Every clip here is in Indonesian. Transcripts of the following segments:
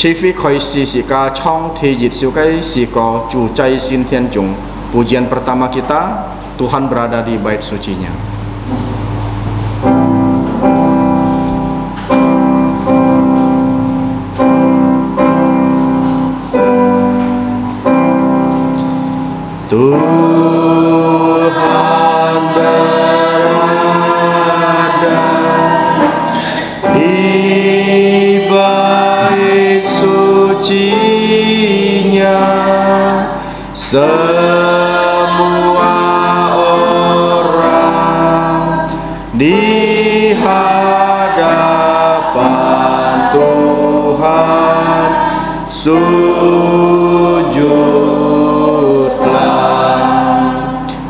chi phi khoi si sika chong thi jit siukai siko cu cai sin tian jung. Pujian pertama kita, Tuhan berada di bait sucinya. Tuhan berada di bait sucinya, semua orang di hadapan Tuhan sujudlah,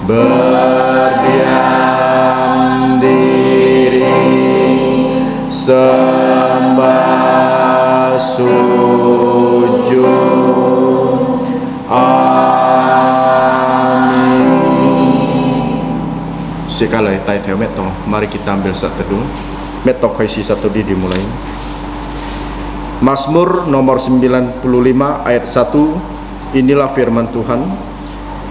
berdiam diri, sembah sujud. Amin. Sekalai tai theo meto, mari kita ambil saat teduh. Meto kaisi satu dimulai. Mazmur nomor 95 ayat 1. Inilah firman Tuhan.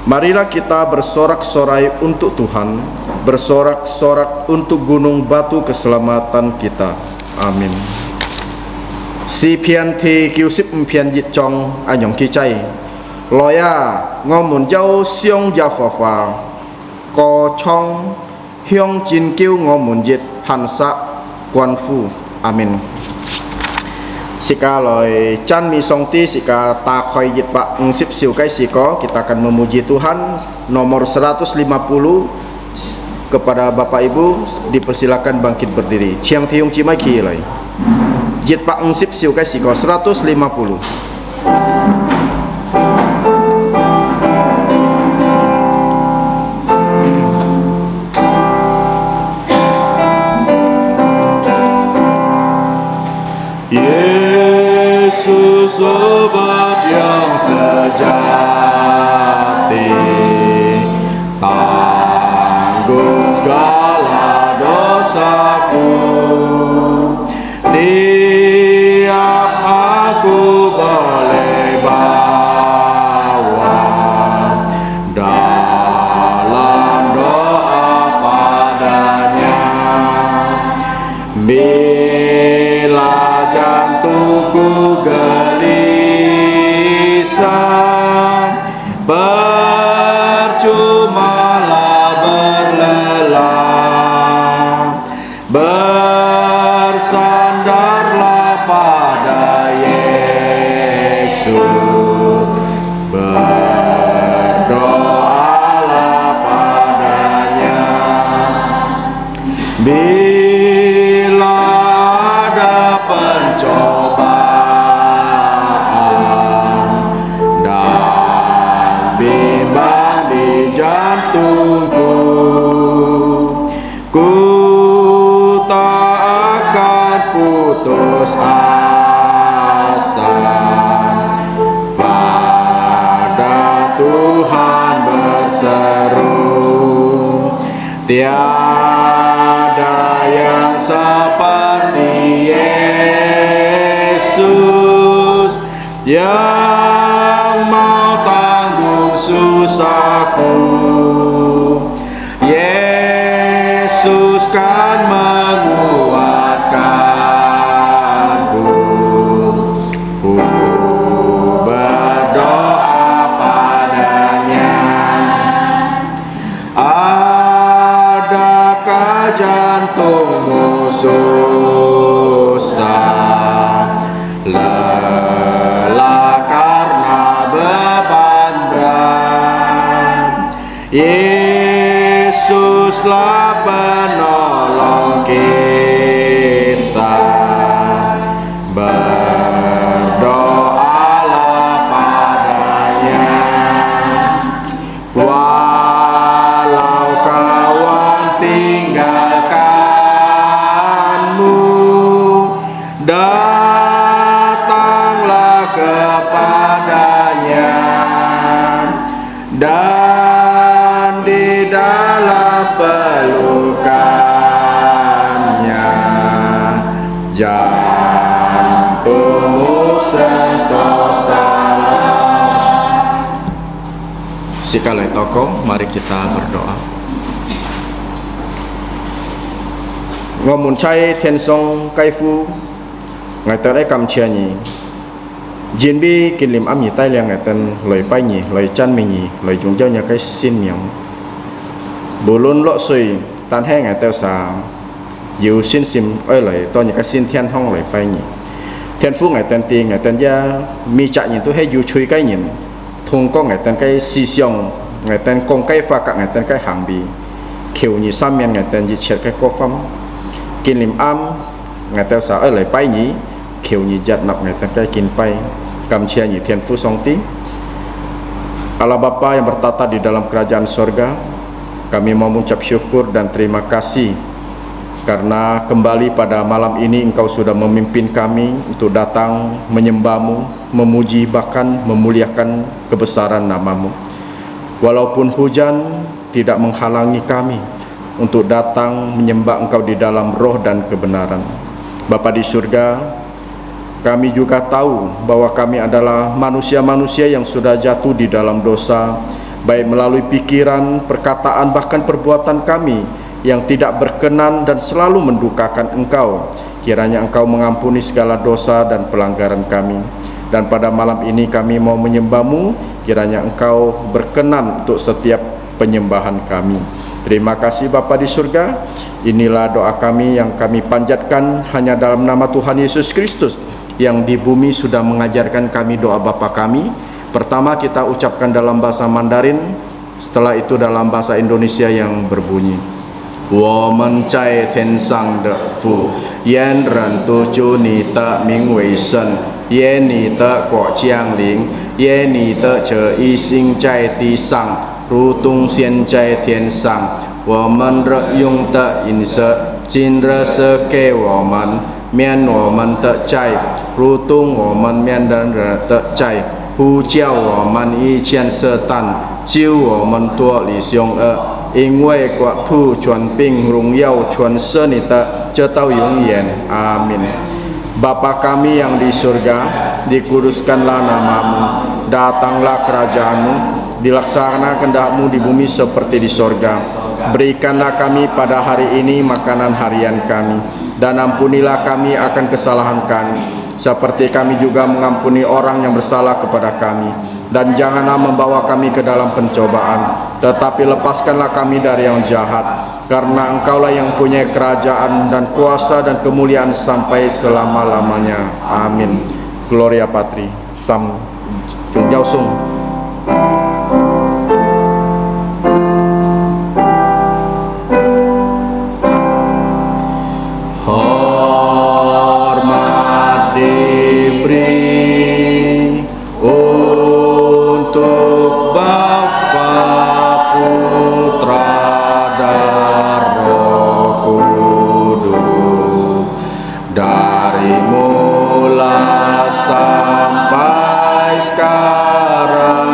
Marilah kita bersorak-sorai untuk Tuhan, bersorak-sorak untuk gunung batu keselamatan kita. Amin. Si pian thi kiu sip pian jit chong anyong ki chai. Loya ngomun jau siong ja fa fa. Ko chong hyong jin kiu ngomun jit phansa quan phu. Amin. Sika loi chan mi song ti sika ta khoi jit pak sip siu kai siko, kita akan memuji Tuhan. Nomor 150 kepada Bapak Ibu dipersilakan bangkit berdiri. Chiang tiung cimai ki loi. Jit pak sip siu kai siko 150. Yesus obat yang sejati, tanggung segala dosaku. Tiap aku boleh bawa dalam doa padanya. Bila jantungku gelisah, percumalah berlelah, bersandarlah pada Yesus, berdoalah padanya. Bila ada pencobaan dan bimbang di jantungku, ku tak akan putus asa, pada Tuhan berseru. Tiada yang seperti Yesus yang mau tanggung susahku. Yesus kan menguatkanku. Ku berdoa padanya. Adakah jantungmu susah, lelah karena beban berat? Yesuslah penolong kita, berdoalah padanya. Walau kawan tinggalkanmu, datanglah kepadanya, dan di dalam pelukannya Sekali tokoh, mari kita berdoa. Ngomun cai thiên song kai fu ngai ter kam chia ni jin bi kin lim am ni tai liang ngai ten loi pai ni loi chan mi ni loi jung giao nya kai sin miang bulun lo sui tan he ngai teo sa yu sin sim oi loi to ni kai sin thiên hong loi pai ni thiên fu ngai ten ti ngai ten ya mi cha ni tu he yu chui kai ni thung ko ngai ten kai si siong ngai ten kong kai fa ka ngai ten kai hang bi khiu ni sam mian ngai ten ji chet kai ko fam kin lim am ngai teo sa oi loi pai ni khiu ni jat nap ngai ten kai kin pai kam chia ni thiên fu song ti. Allah Bapa yang bertata di dalam kerajaan sorga, kami mau mengucap syukur dan terima kasih karena kembali pada malam ini Engkau sudah memimpin kami untuk datang menyembah-Mu, memuji bahkan memuliakan kebesaran nama-Mu. Walaupun hujan tidak menghalangi kami untuk datang menyembah Engkau di dalam roh dan kebenaran. Bapa di surga, kami juga tahu bahwa kami adalah manusia-manusia yang sudah jatuh di dalam dosa, baik melalui pikiran, perkataan, bahkan perbuatan kami yang tidak berkenan dan selalu mendukakan Engkau. Kiranya Engkau mengampuni segala dosa dan pelanggaran kami. Dan pada malam ini kami mau menyembah-Mu, kiranya Engkau berkenan untuk setiap penyembahan kami. Terima kasih Bapa di surga. Inilah doa kami yang kami panjatkan hanya dalam nama Tuhan Yesus Kristus yang di bumi sudah mengajarkan kami doa Bapa kami. Pertama kita ucapkan dalam bahasa Mandarin, setelah itu dalam bahasa Indonesia yang berbunyi: 我们在天上的父，愿人都祝你的名为圣，愿你的国降临，愿你的旨意行在地上，如同现在天上。我们日用的饮食，今日赐给我们，免我们的债，如同我们免人的债，不叫我们遇见撒旦，救我们脱离凶恶。因为国土、权柄、荣耀全是你的，直到永远。阿min. Bapa kami yang di surga, dikuduskanlah nama-Mu, datanglah kerajaan-Mu, dilaksanakan kehendak-Mu di bumi seperti di surga. Berikanlah kami pada hari ini makanan harian kami, dan ampunilah kami akan kesalahan kami, seperti kami juga mengampuni orang yang bersalah kepada kami. Dan janganlah membawa kami ke dalam pencobaan, tetapi lepaskanlah kami dari yang jahat, karena Engkaulah yang punya kerajaan dan kuasa dan kemuliaan sampai selama-lamanya. Amin. Gloria Patri, Sam Chung Giao Sung. Hormat diberi untuk Bapa, Putra, dan Roh Kudus, dari mula sampai sekarang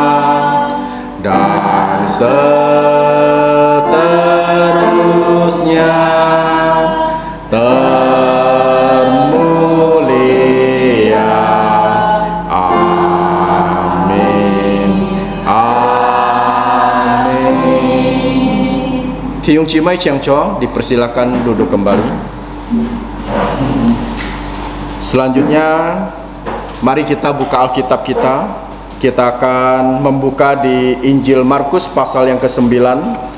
dan seterusnya. Termulia. Amin. Amin. Tiung Cimai Chiang Cho, dipersilakan duduk kembali. Selanjutnya, mari kita buka Alkitab kita. Kita akan membuka di Injil Markus pasal yang ke-9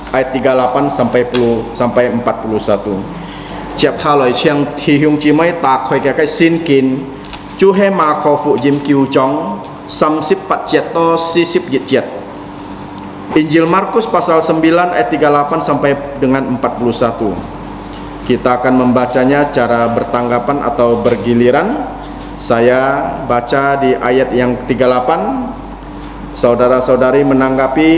ayat 38 sampai 41. Chép hà lời chiang thì hung chi mấy tạc khởi cái xin kín chú he mà khó phụ dìm kiu chong sam sip pat jet to si sip jet jet. Injil Markus pasal 9 ayat 38 sampai dengan 41. Kita akan membacanya secara bertanggapan atau bergiliran. Saya baca di ayat yang 38, saudara-saudari menanggapi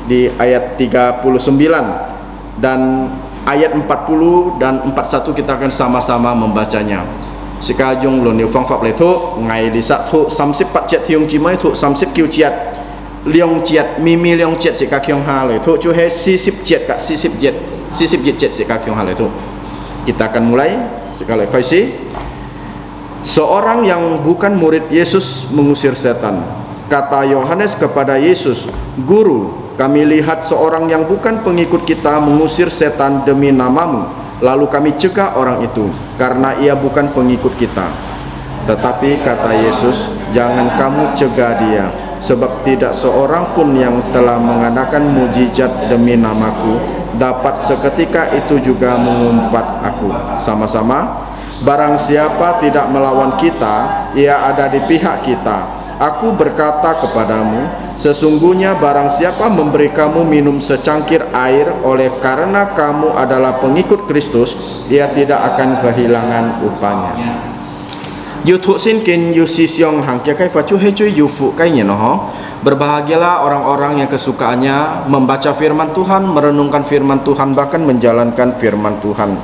di ayat 39, dan ayat 40 dan 41 kita akan sama-sama membacanya. Sekajung lo niu fang fap le thu ngai li sa thu 34 jet thiong chi mai thu 30 kiu jet liong jet mimi liong jet sika kyong ha le thu chu he 40 jet ka 40 jet sika kyong ha le thu. Kita akan mulai sekali lagi. Seorang yang bukan murid Yesus mengusir setan. Kata Yohanes kepada Yesus, "Guru, kami lihat seorang yang bukan pengikut kita mengusir setan demi namamu. Lalu kami cegah orang itu, karena ia bukan pengikut kita." Tetapi kata Yesus, "Jangan kamu cegah dia, sebab tidak seorang pun yang telah mengadakan mujizat demi namaku dapat seketika itu juga mengumpat aku." Sama-sama, barang siapa tidak melawan kita, ia ada di pihak kita. Aku berkata kepadamu, sesungguhnya barang siapa memberi kamu minum secangkir air oleh karena kamu adalah pengikut Kristus, ia tidak akan kehilangan upahnya. YouTube sin kin yusi siong hangkia kai facu hecui yufu kainya noh. Berbahagialah orang-orang yang kesukaannya membaca firman Tuhan, merenungkan firman Tuhan, bahkan menjalankan firman Tuhan.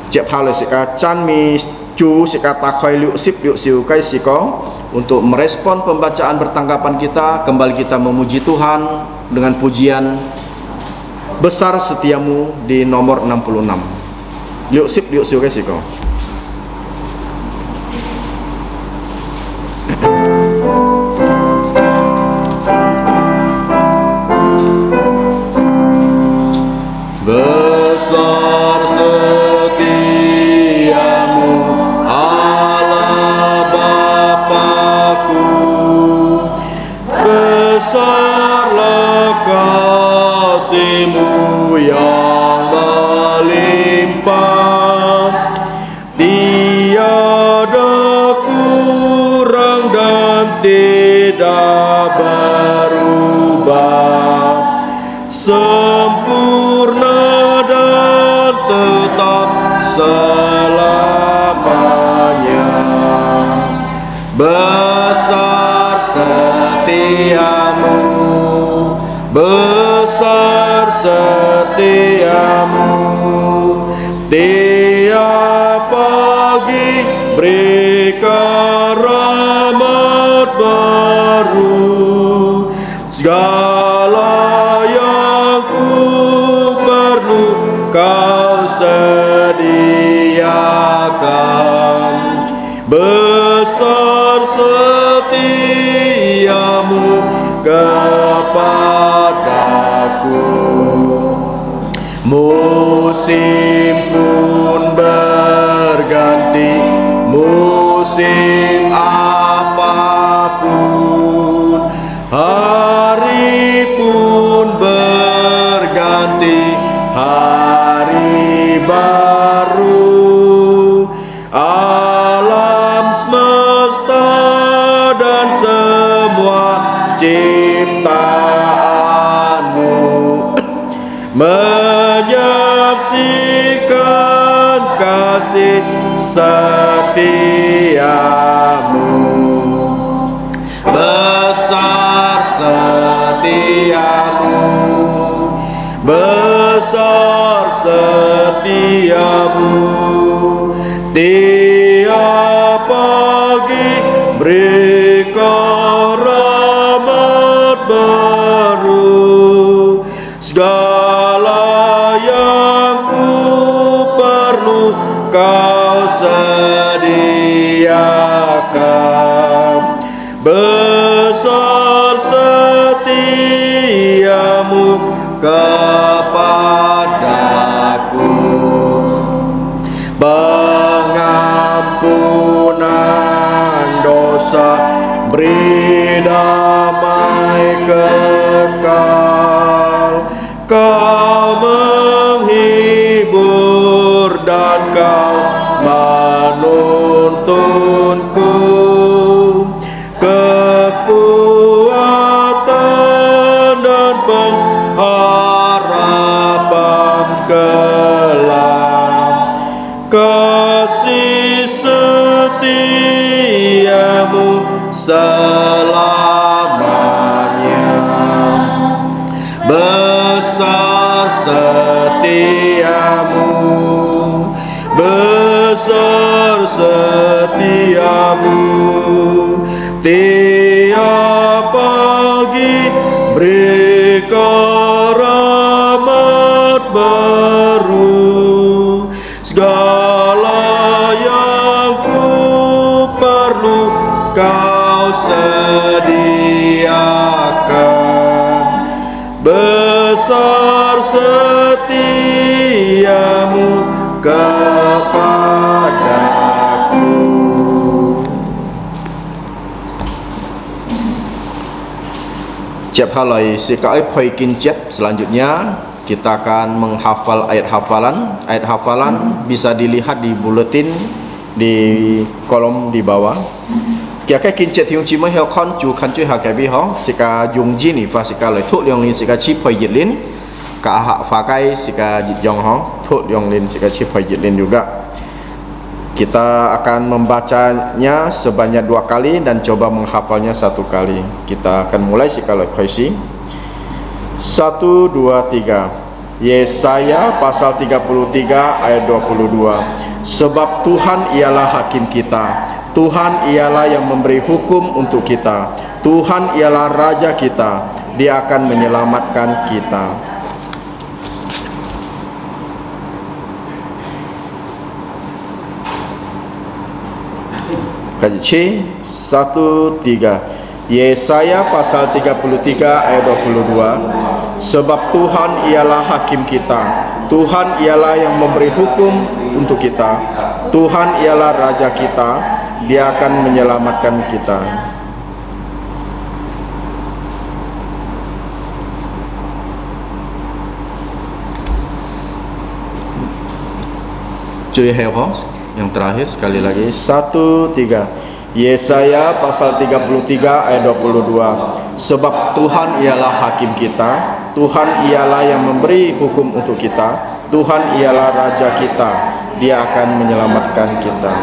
Cep hal sika chan mi cu sika takhoi liu sip liu siu kai siko. Untuk merespon pembacaan bertanggapan kita, kembali kita memuji Tuhan dengan pujian "Besar Setiamu" di nomor 66. Liu sip liu siu kai siko. Besar setiamu Allah Bapa-Ku, besarlah kasih-Mu yang melimpah, tiada kurang dan tidak berubah, sempurna dan tetap selamanya. Besar setiamu, besar setiamu, tiap pagi berikan rahmat baru, segala yang ku perlu Kau sediakan. Besar setiamu kepadaku. Musim pun berganti, musim apapun, hari pun berganti, hari baru. Alam semesta dan semua ciptaan-Mu menyaksikan kasih setiamu. Besar setiamu, besar setiamu, tiap pagi berikan rahmat baru, segala yang ku perlu Kau sediakan. Besar setiamu kepadaku. Pengampunan dosa, beri damai kekal. Kau menghibur dan Kau menuntunku, kekuatan dan pengharapan kelak. Kasih setiamu selamanya. Besar setiamu, besar setiamu, tiap pagi berikan rahmat baru, segala yang ku perlu Kau sediakan. dasar setiamu kepadaku. Chép halai sekai poikin chép. Selanjutnya kita akan menghafal ayat hafalan. Ayat hafalan bisa dilihat di buletin di kolom di bawah. Kia cái kinh chết hiung chi mới heo con chú khăn chơi hạ cái bi hó sika dùng gì nỉ và sika lời thuốc liong linh sika chip phơi dịch linh cả hạ phá cái sika dịch dòng hó thuốc liong linh sika chip phơi dịch linh juga. Kita akan membacanya sebanyak 2 kali dan coba menghafalnya 1 kali. Kita akan mulai sekali lagi. 1, 2, 3. Yesaya pasal 33 ayat 22. Sebab Tuhan ialah hakim kita. Tuhan ialah yang memberi hukum untuk kita. Tuhan ialah raja kita. Dia akan menyelamatkan kita. Kaji C 1, 3. Yesaya pasal 33 ayat 22. Sebab Tuhan ialah hakim kita. Tuhan ialah yang memberi hukum untuk kita. Tuhan ialah raja kita. Dia akan menyelamatkan kita. Cuy hewos. Yang terakhir sekali lagi 1, 3. Yesaya pasal 33 ayat 22. Sebab Tuhan ialah hakim kita. Tuhan ialah yang memberi hukum untuk kita. Tuhan ialah raja kita. Dia akan menyelamatkan kita.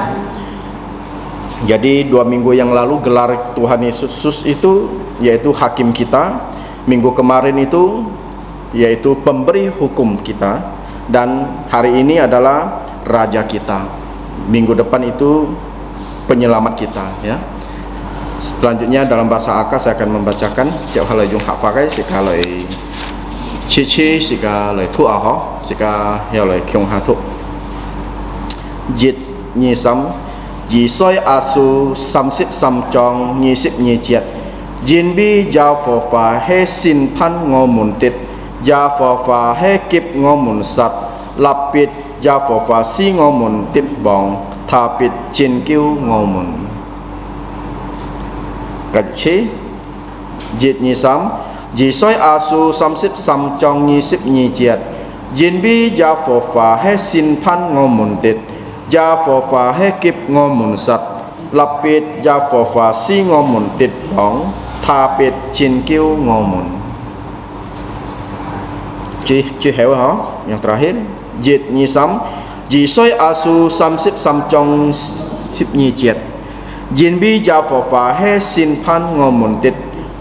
Jadi 2 minggu yang lalu gelar Tuhan Yesus itu yaitu hakim kita. Minggu kemarin itu yaitu pemberi hukum kita. Dan hari ini adalah raja kita. Minggu depan itu penyelamat kita, ya. Selanjutnya dalam bahasa Aka saya akan membacakan cek halai jung hak pakai sekalai cici sekalai tu aho sekalai kyong hatu jit nyisam jisoi asu samsip samjong nyisip nyijiat jinbi jafofa he sin pan ngomun tit jafofa he kip ngomun sat lapit jafofa si ngomun tit bong tapit chin kiu ngomun. Kachi jit nyisam jisoi asu samsip samjong nyisip nyijiat jinbi jafofa he sin pan ngomun tit jafofa he kip ngomun sat lapit jafofa si ngomun tit bong tapit chin kiu ngomun. Cuy hewa ha yang terakhir jit nyisam jisoi asu samsip samjong sip nyijiat jinbi jafofa he sin pan ngomun tit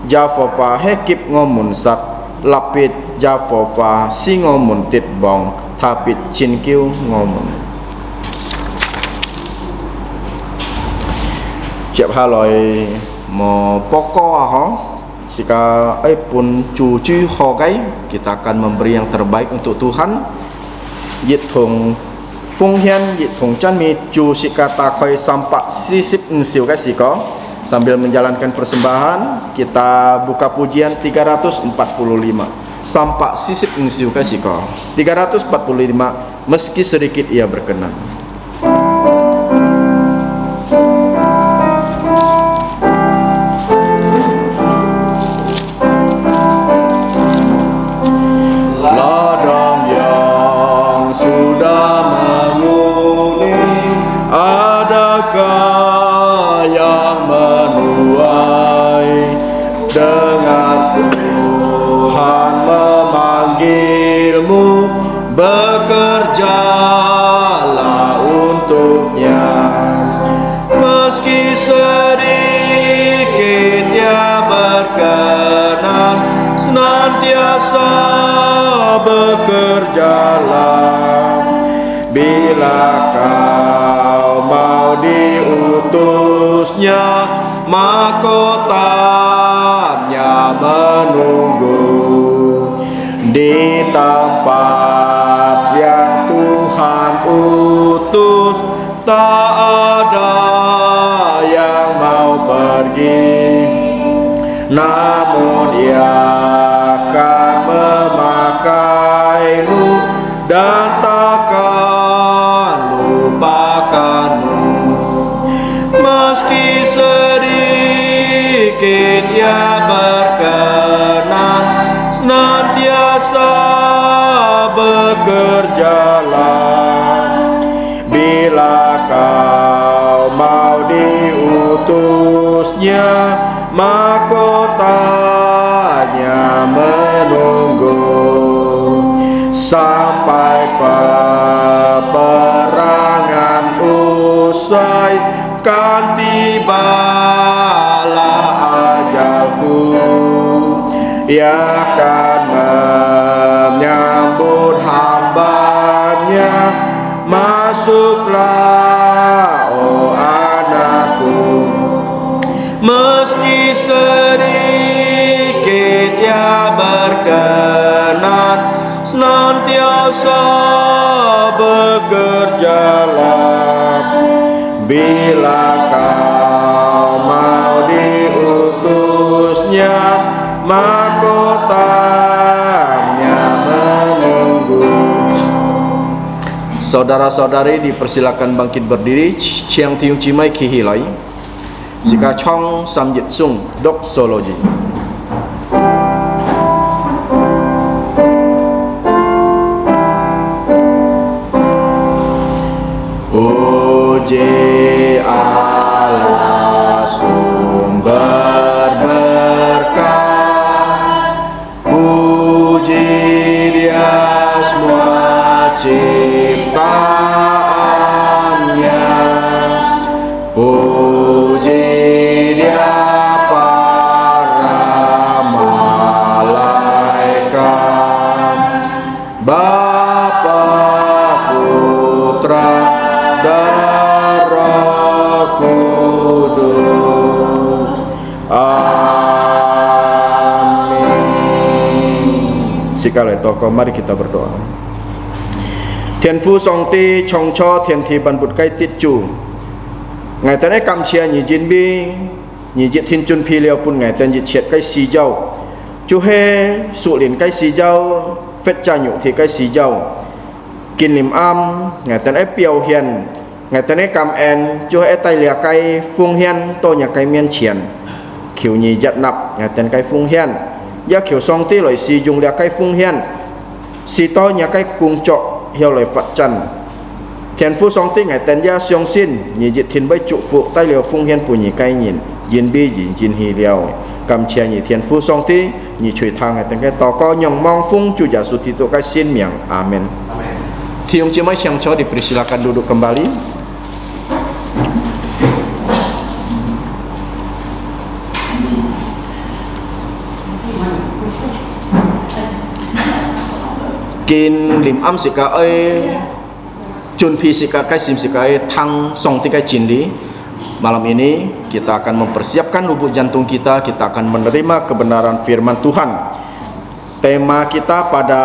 jafofa he kip ngomun sat lapit jafofa si ngomun tit bong tapit chin kiu ngomun. Chép haloi mo poko ho sika pun cucu ho gai kita akan memberi yang terbaik untuk Tuhan. Yit thong Fung Hian Yit Thong Chan Mi Chu Sikata Koi Sampak Sisip Nsiu Kai Siko. Sambil menjalankan persembahan kita buka pujian 345 Sampak Sisip Nsiu Kai Siko 345 meski sedikit ia berkenan. Bekerjalah untuknya meski sedikit ia berkenan senantiasa bekerjalah bila kau mau diutusnya mahkotanya menunggu di tempat yang Tuhan utus. Tak ada yang mau pergi, namun ia akan memakai dan takkan lupakanmu. Meski sedikit ia berkenan, senantiasa bekerjalah. Bila kau mau diutusnya, mahkotanya menunggu. Sampai peperangan usai, kan tibalah ajalku. Ia akan menyambut hambanya. Masuklah, oh anakku. Meski sedikit ia berkenan, senantiasa bekerjalah. Bila kau mau diutusnya, mahkotanya menunggu. Saudara-saudari dipersilakan bangkit berdiri. Chiang Tiung Cimai Kihilai Sika Chong Samjit Sung Doxology. Puji Allah sumber berkah, puji Dia semua ciptaannya, puji Dia para malaikat, Bapa, Putra, dan Roh Kudus. Amin. Sekali tokoh, mari kita berdoa. Thiên Phu Song Ti Chong Cho Thiên Thi Ban Bụt Cây Tiết Chu. Ngày tên ấy cầm chia nhị jin bi nhị jit thiên chun phi liao pun ngày tên jit chiết cây xì dâu. Chú he sụ liền cây xì dâu, phết cha nhụ thì cây xì dâu. Kinh lim am ngày tên ấy piao hiền, ngày tên ấy cầm en chú he tay lia cây phung hiền tô nhà cây miên chiền. Khiu nhị giật nạp ngày tên cây phung hiền. Giá khiu Song Ti loại xì dùng lia cây phung hiền. Xì to nhà cây cung trọ hiệu lời Phật trần. Thiên Phu Song Ti ngày tên gia siêu xin nhị dịch thiên bấy trụ phụ tay liều phung hiên phù nhị cây nhìn dìn bi dìn dìn hì liều cầm chia nhị Thiên Phu Song Ti nhị chùi thang ngày tên cái tỏ có nhong mong phung chu giả sụt tito cái xin miệng. Amen. Tiung Cimai Chiang Cho dipersilakan duduk kembali. Kin lim am sika ơi Chun Pi sika kai sim sika Thang Song Ti kai Cinli. Malam ini kita akan mempersiapkan lubuk jantung kita. Kita akan menerima kebenaran firman Tuhan. Tema kita pada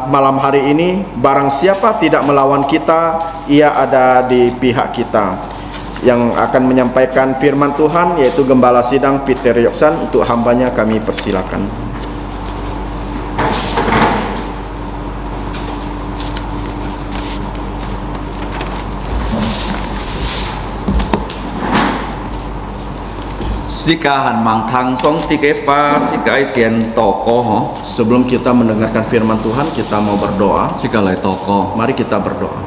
malam hari ini, barang siapa tidak melawan kita, ia ada di pihak kita. Yang akan menyampaikan firman Tuhan yaitu Gembala Sidang Peter Yoksan. Untuk hambanya kami persilakan. Sika han mang thang song tiga fa sika isian toko ho. Sebelum kita mendengarkan firman Tuhan, kita mau berdoa. Sika lai toko. Mari kita berdoa.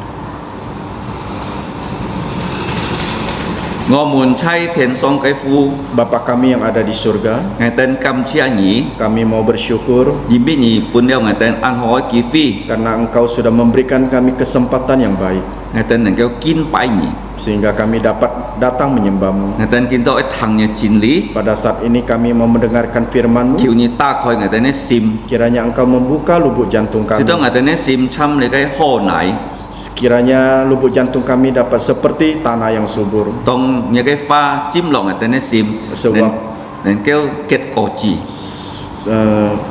Ngomun chai thiên song kai fu. Bapa kami yang ada di surga, Ngai ten kam chia nyi. kami mau bersyukur Yimbi nyi pun liao ngai ten an hoi kifi. karena Engkau sudah memberikan kami kesempatan yang baik, Ngai ten nang kêu kin pai nyi. sehingga kami dapat datang menyembah-Mu. Ngai ten kin to thang nya chin li. Pada saat ini kami mau mendengarkan firman-Mu. Kiu nyi ta khoi ngai ten sim. Kiranya Engkau membuka lubuk jantung kami. Sito ngai ten sim cham le kai ho nai. Kiranya lubuk jantung kami dapat seperti tanah yang subur. Tong nya kai fa chim lo ngai ten sim. Sebab Nang kêu ket ko chi.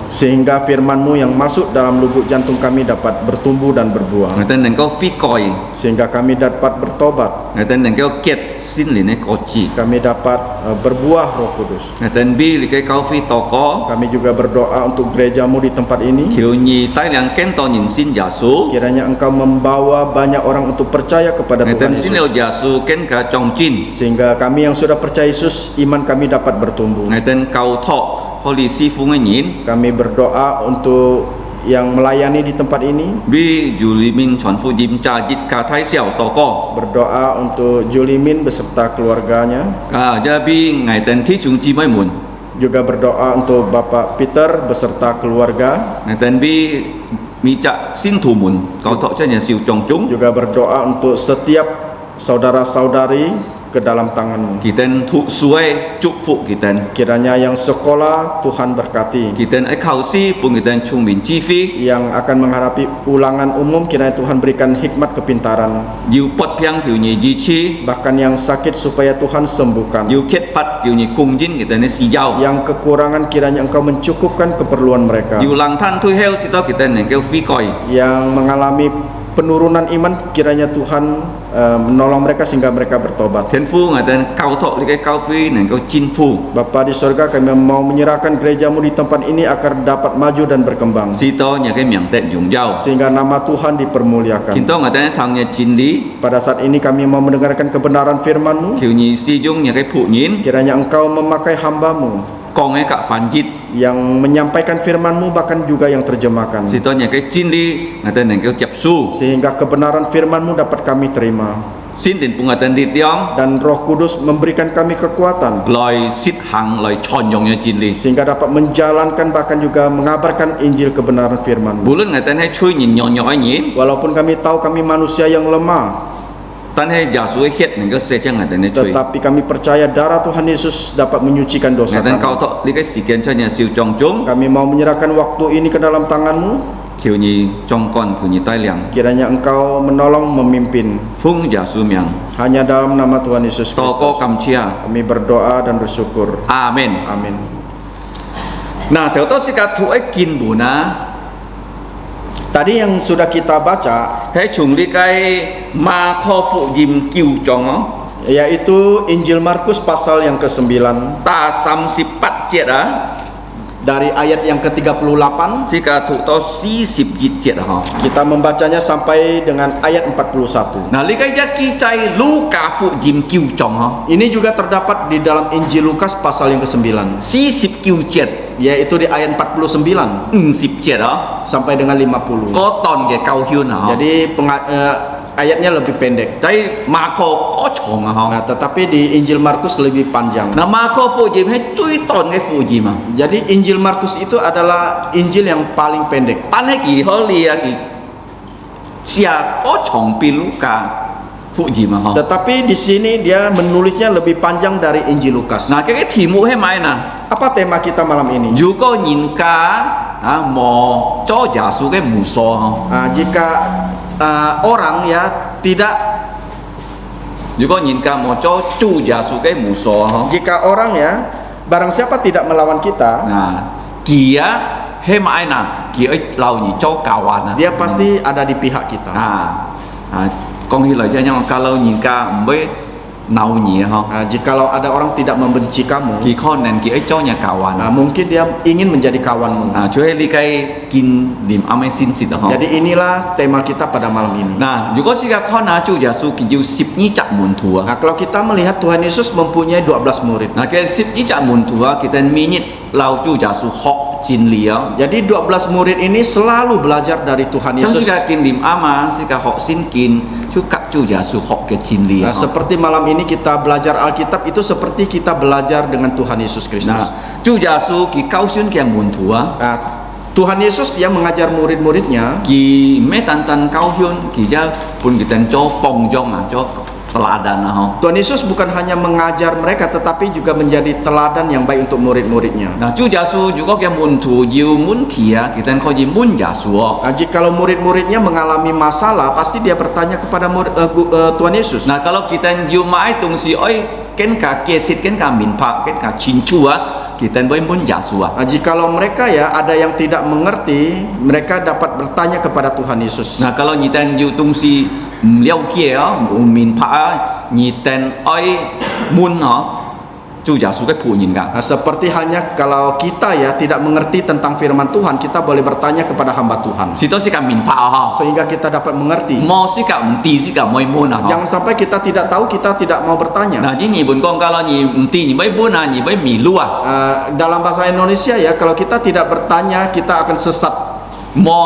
sehingga firman-Mu yang masuk dalam lubuk jantung kami dapat bertumbuh dan berbuah, người ta nâng cao phi coi, sehingga kami dapat bertobat, người ta nâng cao kết xin liền cái có chỉ, kami dapat berbuah Roh Kudus. người ta bi li cái cao phi to có, Kami juga berdoa untuk gereja-Mu di tempat ini, kiểu nhì tai liang ken to nhìn xin Yesu, kiranya Engkau membawa banyak orang untuk percaya kepada người ta Tuhan xin Yesus, leo Yesu ken cả trong chin, sehingga kami yang sudah percaya Yesus, iman kami dapat bertumbuh. người ta cao thọ, holy si phu ngay nhìn, Kami berdoa untuk yang melayani di tempat ini, bi Juli Min chọn phu jim cha jit cả thái xiao to có, berdoa untuk Julimin beserta keluarganya, gia bi ngày tên thí chúng chi mấy muốn, juga berdoa untuk Bapak Peter beserta keluarga, ngày tên bi mi cha xin thủ muốn, cao thọ cho nhà siêu trong chúng, juga berdoa untuk setiap saudara-saudari ke dalam tangan-Mu. kỳ tên thụ suai chúc phụ kỳ tên, Kiranya yang sekolah Tuhan berkati, kỳ tên ấy khảo si pun kỳ tên trung bình chi phí, yang akan menghadapi ulangan umum kiranya Tuhan berikan hikmat kepintaran, yêu bất piang kiểu nhì di chi, bahkan yang sakit supaya Tuhan sembuhkan, yêu kết phát kiểu nhì cùng jin kỳ tên ấy si giao, yang kekurangan kiranya Engkau mencukupkan keperluan mereka, yêu lang than thui heo si to kỳ tên này kêu phi coi, yang mengalami penurunan iman kiranya Tuhan menolong mereka sehingga mereka bertobat. thiên phu ngày tên cao thọ li cái cao phi này kêu chin phu, Bapa di sorga, kami mau menyerahkan gereja-Mu di tempat ini agar dapat maju dan berkembang, si to nhà cái miệng tên dùng giao, sehingga nama Tuhan dipermuliakan. kita ngày tên thằng nhà chin lý, Pada saat ini kami mau mendengarkan kebenaran firman-Mu, kiểu nhì si dung nhà cái phụ nhìn, kiranya Engkau memakai hamba-Mu con ấy cả phản jit, yang menyampaikan firman-Mu, bahkan juga yang terjemahkan, si to nhà cái chin lý, ngày tên này kêu chập su, sehingga kebenaran firman-Mu dapat kami terima, xin tiền pung ngày tên đi diong, dan Roh Kudus memberikan kami kekuatan loài sit hang loài chọn dòng nhà chin lý, sehingga dapat menjalankan bahkan juga mengabarkan Injil kebenaran firman-Mu. bulan ngày tên hay chui nhìn nhỏ nhỏ ấy nhìn, Walaupun kami tahu kami manusia yang lemah, tan hay giả suy khiết này cái xe chẳng ngày tên này chui, tetapi kami percaya darah Tuhan Yesus dapat menyucikan dosa ngày tên cao kami. thọ li cái sự kiện cho nhà siêu trong chúng, Kami mau menyerahkan waktu ini ke dalam tangan-Mu, kiểu nhì trong con kiểu nhì tai liang, kiranya Engkau menolong memimpin, phung giả su miang, hanya dalam nama Tuhan Yesus to có Kristus. cầm chia, Kami berdoa dan bersyukur. amen. Amin. Nah, theo tôi sẽ cả thu ấy kinh bù na, Tadi yang sudah kita baca hay chúng li cái ma kho phụ dìm kiu trong ó, yaitu Injil Markus pasal yang ke-9 ta sam si pat chiết á, dari ayat yang ke-38 chỉ cả thủ to si sip jit chiết hả. kita membacanya sampai dengan ayat 41. Nah, li cái giá kỳ chay lu cả phụ dìm kiu trong hả, Ini juga terdapat di dalam Injil Lukas pasal yang ke-9, si sip kiu chiết, yaitu di ayat 49 sip chiết đó, sampai dengan 50. có toàn cái cao hiên hả. Jadi ayatnya lebih pendek. Chay ma kho có chong hả. Nah, tetapi di Injil Markus lebih panjang. Nah, ma kho phụ dìm hay chui toàn cái phụ dìm à. Jadi Injil Markus itu adalah Injil yang paling pendek. Tan hay kỳ ho li kỳ xia có chong pi lu cả phụ dìm à hả. Tetapi di sini dia menulisnya lebih panjang dari Injil Lukas. Nah, cái题mục hay mai nè, Apa tema kita malam ini? dù có nhìn cả mò cho giả số cái mù so không, Jika orang ya tidak, dù có nhìn cả mò cho chu giả số cái mù so không. jika orang ya, barang siapa tidak melawan kita, Nah, kia hay mai nè, kia ấy lâu nhỉ cho kawan nè. dia pasti ada di pihak kita. Con hi lời cho nhau kalau nhìn cả với nau nhỉ không. Jikalau ada orang tidak membenci kamu, Kỳ con nên kia ấy cho nhà kawan. mungkin dia ingin menjadi kawanmu. Chú hay li cái kin dim amai sin sit không. Jadi inilah tema kita pada malam ini. Nah, juga sih con na chu Yesus ki ju sip ni cak mun tua. Nah, kalau kita melihat Tuhan Yesus mempunyai 12 murid. Nah, cái sip ni cak mun tua kita minit lau chu Yesus hok jin liao. Jadi 12 murid ini selalu belajar dari Tuhan Trong Yesus. sih kin dim ama sih hok sin kin chu kak chu Yesus hok ke jin liao. Nah, seperti malam ini kita belajar Alkitab itu seperti kita belajar dengan Tuhan Yesus Kristus. Nah, chu Yesus ki kau sun ki mun tua. Nah, Tuhan Yesus dia mengajar murid-muridnya, Ki me tan tan kau hyun ki ja pun kita cho pong jong cho teladan ha. Tuhan Yesus bukan hanya mengajar mereka tetapi juga menjadi teladan yang baik untuk murid-muridnya. Nah, chu Yesus juga ki mun tu yu mun tia kita ko ji mun Yesus. Nah, jikalau murid-muridnya mengalami masalah, pasti dia bertanya kepada Tuhan Yesus. Nah, kalau kita jumai tung si oi ken ka kesit ken ka min pak ken ka cincu kita boleh mun Yesus Jikalau mereka ya ada yang tidak mengerti, mereka dapat bertanya kepada Tuhan Yesus. Nah kalau nyiten yu tung si liao kie min pak nyiten oi mun Chu Yesus cái phụ nhìn ka. Seperti halnya kalau kita ya tidak mengerti tentang firman Tuhan, kita boleh bertanya kepada hamba Tuhan. Sito si ka min pak Sehingga kita dapat mengerti. mo si ka ti si ka moi mun Jangan sampai kita tidak tahu, kita tidak mau bertanya. Nah ji ni bun kong kalau ni ti ni bai bun ni bai mi lu Dalam bahasa Indonesia ya, kalau kita tidak bertanya, kita akan sesat. mo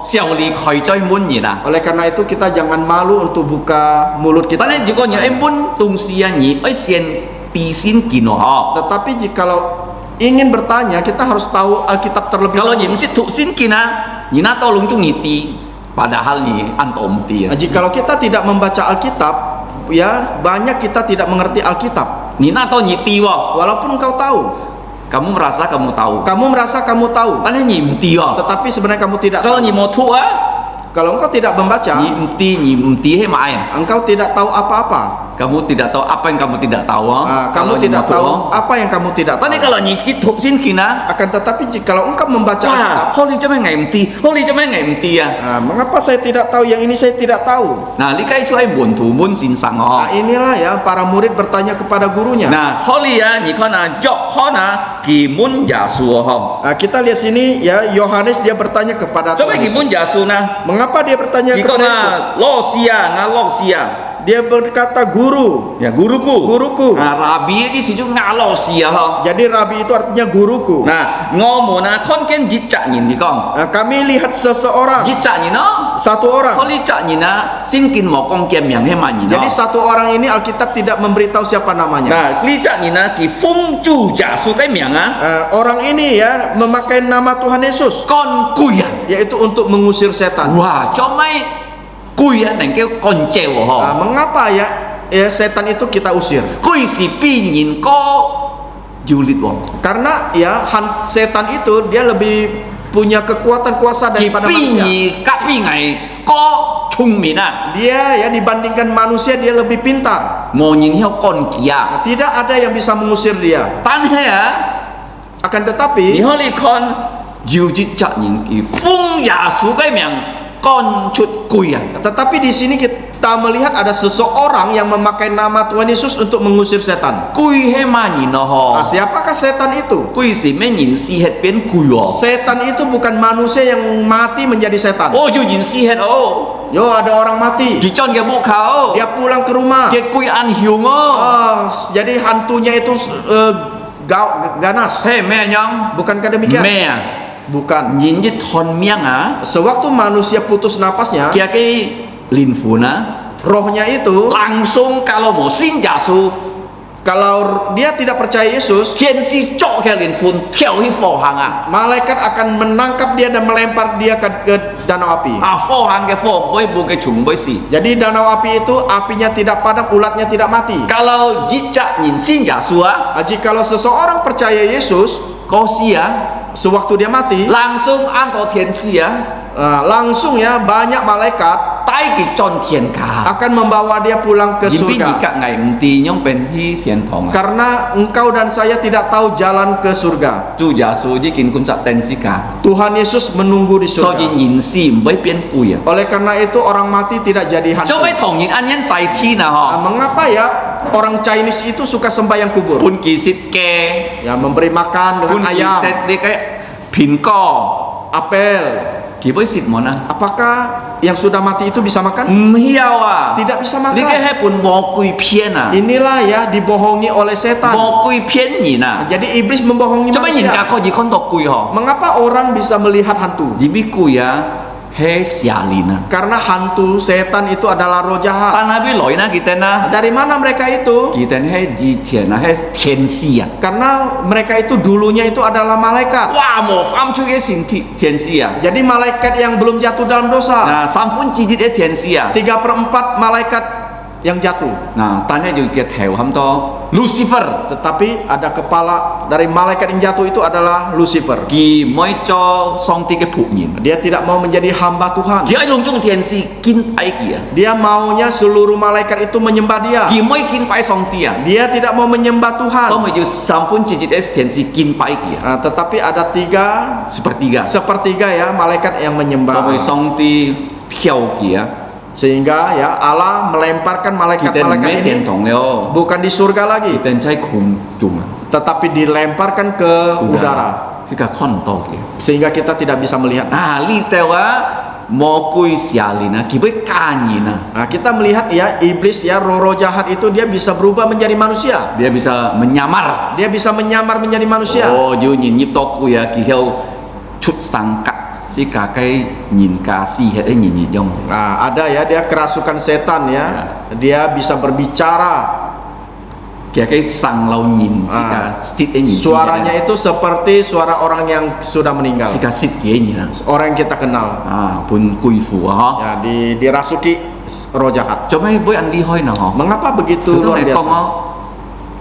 xiao li khoi choi mun ni Oleh karena itu kita jangan malu untuk buka mulut kita. Tapi juga ni bun tung sia ni oi sien ti sin kino Tetapi jikalau ingin bertanya, kita harus tahu Alkitab terlebih Kalau ni dahulu. mesti tu sin kina ni na tolong tu ni ti padahal ni antom ti Jikalau kita tidak membaca Alkitab, ya banyak kita tidak mengerti Alkitab. ni na to ni ti wo Walaupun engkau tahu, kamu merasa kamu tahu kamu merasa kamu tahu, Tapi ni ti wo tetapi sebenarnya kamu tidak kalau tahu. ni mau tu Kalau engkau tidak membaca, ni ti he mai engkau tidak tahu apa-apa. kamu tidak tahu apa yang kamu tidak tahu Kamu tidak tahu apa yang kamu tidak tahu. Tapi kalau ni tu sin kina Akan tetapi jikalau engkau membaca Alkitab, wah holy cuma ngai ti holy cuma ngai ti mengapa saya tidak tahu yang ini, saya tidak tahu. Nah, li kai chu ai bun tu mun sin sang Inilah ya para murid bertanya kepada gurunya. Nah, holy ni kau na jok hona ki mun Yesus Kita lihat sini ya, Yohanes dia bertanya kepada Coba Tuhan ki mun Yesus. Yesus na Mengapa dia bertanya Kiko kepada Yesus? na lo sia ngalok sia Dia berkata guru. ya guruku Guruku. nah rabi di situ ngalok sia Jadi rabi itu artinya guruku. nah ngomo na kon ken jicak ni ni kong Kami lihat seseorang, jicak ni no satu orang. holy cak ni na sin kin mo kong kem yang he man ni no Jadi satu orang ini Alkitab tidak memberitahu siapa namanya. nah li cak ni na ki fung chu Yesus kai miang Orang ini ya memakai nama Tuhan Yesus, kon kuyan yaitu untuk mengusir setan. wah comai kuyan nang kêu kon ceo Mengapa ya setan itu kita usir? kui si pinyin ko julit wong Karena ya setan itu dia lebih punya kekuatan kuasa ki daripada manusia. pinyi ka pingai ko chung min Dia ya dibandingkan manusia dia lebih pintar. mo nyin hiao kon kia Tidak ada yang bisa mengusir dia. tan he Akan ni tetapi ho li kon jiu jit cha nyin ki fung ya su kai miang kon chut kuyan Tetapi di sini kita melihat ada seseorang yang memakai nama Tuhan Yesus untuk mengusir setan. kui he ma nyin no ho Siapakah setan itu? kui si me nyin si het pen kui wo Setan itu bukan manusia yang mati menjadi setan. oh ju nyin si het Yo, ada orang mati. ki chon ke bu khao Dia pulang ke rumah. ke kui an hiu ngo Jadi hantunya itu ganas. he me nyong Bukankah demikian? me Bukan. nhìn với thon miang Sewaktu manusia putus napasnya, kia cái linh phù rohnya itu langsung kalau mau xin Yesus kalau dia tidak percaya Yesus, thiên si chọ cái linh phù theo cái phò hàng malaikat akan menangkap dia dan melempar dia ke danau api. phò hàng cái phò với bu cái chúng với gì Jadi danau api itu apinya tidak padam, ulatnya tidak mati. kalau jika nhìn xin Yesus Jikalau seseorang percaya Yesus, có gì sewaktu dia mati, langsung anto thiên si langsung ya banyak malaikat tay cái tròn thiên cả akan membawa dia pulang ke nhìn biết gì surga. cả ngày ti nhong bên hi thiên thong Karena engkau dan saya tidak tahu jalan ke surga. Chúa Yesus chỉ kiến quân sát tên si cả Tuhan Yesus menunggu di so surga. nhìn si với biến cùi Oleh karena itu orang mati tidak jadi hantu. cho mấy thằng nhìn anh nhân sai thi nào họ Mengapa ya orang Chinese itu suka sembahyang kubur? pun kỳ xịt kè Ya memberi makan pun dengan kỳ ayam, xịt đi cái pin co apel. kỳ với xịt món ăn Apakah yang sudah mati itu bisa makan? hiao Tidak bisa đi cái makan. hai pun bò cùi phiên Inilah ya dibohongi oleh setan. bò cùi phiên nhìn Jadi iblis membohongi cho mấy nhìn cả manusia. có gì con tộc cùi họ Mengapa orang bisa melihat hantu? chỉ biết cùi he xia lin Karena hantu setan itu adalah roh jahat. tan habis lỗi na kita na Dari mana mereka itu? kita he di tiền he thiên si Karena mereka itu dulunya itu adalah malaikat. wow một phàm chui cái xin thiên si Jadi malaikat yang belum jatuh dalam dosa. nah sam phun chỉ đi thiên si 3/4 malaikat yang jatuh. nah tan he juga theo ham to Lucifer tetapi ada kepala dari malaikat yang jatuh itu adalah Lucifer. kỳ mới cho song ti cái phụ nhìn Dia tidak mau menjadi hamba Tuhan. kỳ ấy lông trung thiền si kin ai kìa Dia maunya seluruh malaikat itu menyembah dia. kỳ mới kin pai song ti à Dia tidak mau menyembah Tuhan. có mà yêu sam phun chỉ es thiền si kin pai kìa Tetapi ada sepertiga ya malaikat yang có mà menyembah. song ti theo kìa Sehingga ya Allah melemparkan thì tên malaikat-malaikat mấy ini thiền thong leo bukan di surga thì lagi, tên trái khùng trùng tetapi dilemparkan ke udara si cả con to kìa sehingga kita tidak bisa melihat. li teo á mo kui xia li na kỳ với ca nhìn à Nah, kita melihat ya iblis ya roh-roh jahat itu dia bisa berubah menjadi manusia. dia bisa menyamar Dia bisa menyamar menjadi manusia. oh như nhìn nhịp to kui à kỳ theo chút sang cắt si cả cái nhìn cả si hết ấy nhìn dong Nah, ada ya dia kerasukan setan ya. Dia bisa berbicara. kayak cái sang lau nhìn si cả sit ấy nhìn Suaranya itu seperti suara orang yang sudah meninggal. si cả sit kia nhìn à Orang yang kita kenal. pun kui phù ha Ya, dirasuki roh jahat. cho mấy với anh đi hơi nào hả Mengapa begitu Thứ luar này con biasa?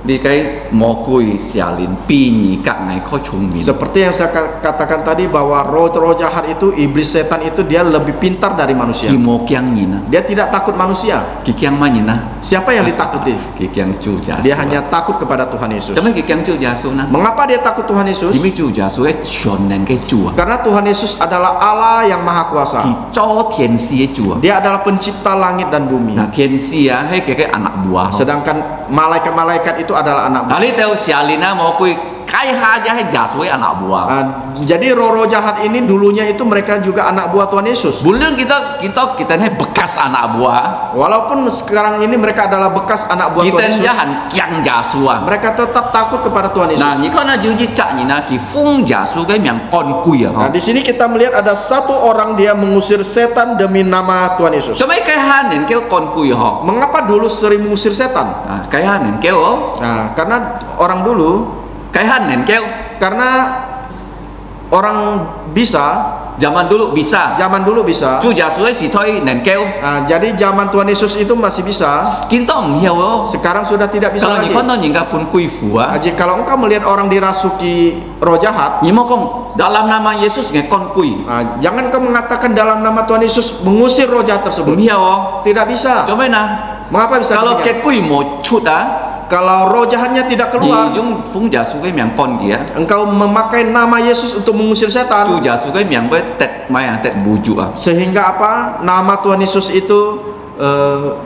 đi cái mò cùi xả lìn pi nhì các ngày khó trùng mình Seperti yang saya katakan tadi bahwa roh-roh jahat itu, iblis setan itu dia lebih pintar dari manusia. khi mò kiang nhìn à Dia tidak takut manusia. kỳ kiang mà nhìn à Siapa yang ditakuti? kỳ kiang chu giả Dia hanya takut kepada Tuhan Yesus. cho mấy kỳ kiang chu giả xuống na Mengapa dia takut Tuhan Yesus? thì mấy chu giả xuống cái chuẩn nên cái chùa Karena Tuhan Yesus adalah Allah yang maha kuasa. thì cho thiên si cái chùa Dia adalah pencipta langit dan bumi. nah thiên si á hay cái anak buah Sedangkan malaikat-malaikat itu adalah anak buah. Kali tahu xả lìn á mò cùi cái ha giá hay giả xuống anak buah Jadi roh-roh jahat ini dulunya itu mereka juga anak buah Tuhan Yesus. Bulan kita ini bekas anak buah Walaupun sekarang ini mereka adalah bekas anak buah kita Tuhan Yesus, jahan kiang giả xuống mereka tetap takut kepada Tuhan Yesus. nah ni con na ju ji cha ni na ki phong giả xuống cái miệng con cùi à Nah, di sini kita melihat ada satu orang dia mengusir setan demi nama Tuhan Yesus. so mấy cái ha nên kêu con cùi họ Mengapa dulu sering mengusir setan? cái ha nên kêu Nah, karena orang dulu, cái ha nên kêu karena orang bisa, zaman dulu bisa chu giả xuống si thôi nên kêu jadi zaman Tuhan Yesus itu masih bisa, kita không hiểu sekarang sudah tidak bisa kalau lagi. ni con nhìn ka pun cùi phù á Jadi kalau engkau melihat orang dirasuki roh jahat, ni mau không dalam nama Yesus nghe con cùi jangan kau mengatakan dalam nama Tuhan Yesus mengusir roh jahat tersebut. không hiểu Tidak bisa. cho mấy na Mengapa bisa kalau demikian? cái cùi một chút á Kalau roh jahatnya tidak thì keluar, dùng phong giả xuống cái miệng con kia engkau memakai nama Yesus untuk mengusir chu setan, giả xuống cái miệng với tẹt mai tẹt bujuk sehingga apa? Nama Tuhan Yesus itu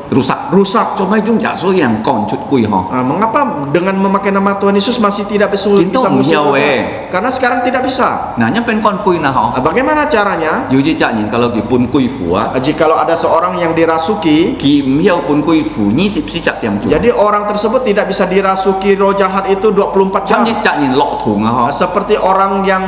rusak. cho mấy chúng giả xuống yang con chút cùi họ Mengapa dengan memakai nama Tuhan Yesus masih tidak bisa Kita mengusir menjauh, roh jahat? Karena sekarang tidak bisa. nah nya pen con cùi na họ Bagaimana caranya? yu ji cha nhìn kalau ki pun cùi phù á Jikalau ada seorang yang dirasuki, ki miao pun cùi phù ni sip si chặt tiang chu jadi orang tersebut tidak bisa dirasuki roh jahat itu 24 chăm jam. như cha nhìn lọ thùng á họ Seperti orang yang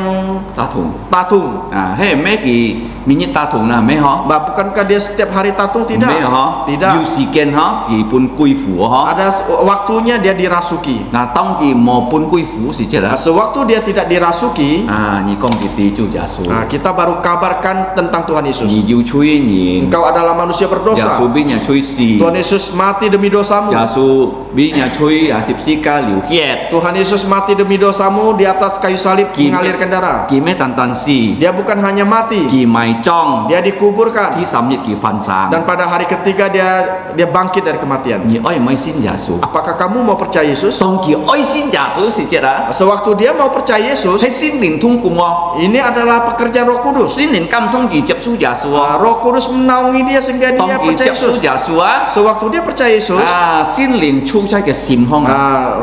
ta thùng tatung. hey mấy ki mi như ta thùng na mấy họ Bukankah dia setiap hari tatung? mấy Tidak. họ Tidak. yu si ken họ ki pun cùi phù họ Ada waktunya dia dirasuki. nah tông ki mo pun cùi phù si chết Nah, á sewaktu dia tidak dirasuki, ni con ki ti chu giả xuống kita baru kabarkan tentang Tuhan Yesus. ni yu chui ni Engkau adalah manusia giả berdosa. xuống bi nya chui si Tuhan Yesus mati demi dosamu. giả xuống bi nya chui sip si ka liu hiet Tuhan Yesus mati demi dosamu di atas kayu salib mengalirkan darah. ki me tan tan si Dia bukan hanya mati, ki mai chong dia dikuburkan. ที่สำเร็จกี่ฟันซาง Dan pada hari ketiga dia bangkit dari kematian. นี่อ้อยไม่สิ้นยาสู Apakah kamu mau percaya Yesus? ต้องกี่อ้อยสิ้นยาสูสิเจระ Sewaktu dia mau percaya Yesus, ให้สิ้นหลินทุ่งกุมอ ini adalah pekerjaan Roh Kudus. สิ้นหลินกำทุ่งกี่เจ็บสู้ยาสู Roh Kudus menaungi dia sehingga ต้อง dia กี่ percaya เจ็บสู้ Yesus. ยาสู Sewaktu dia percaya Yesus, สิ้นหลินชูใช้กับซิมห้อง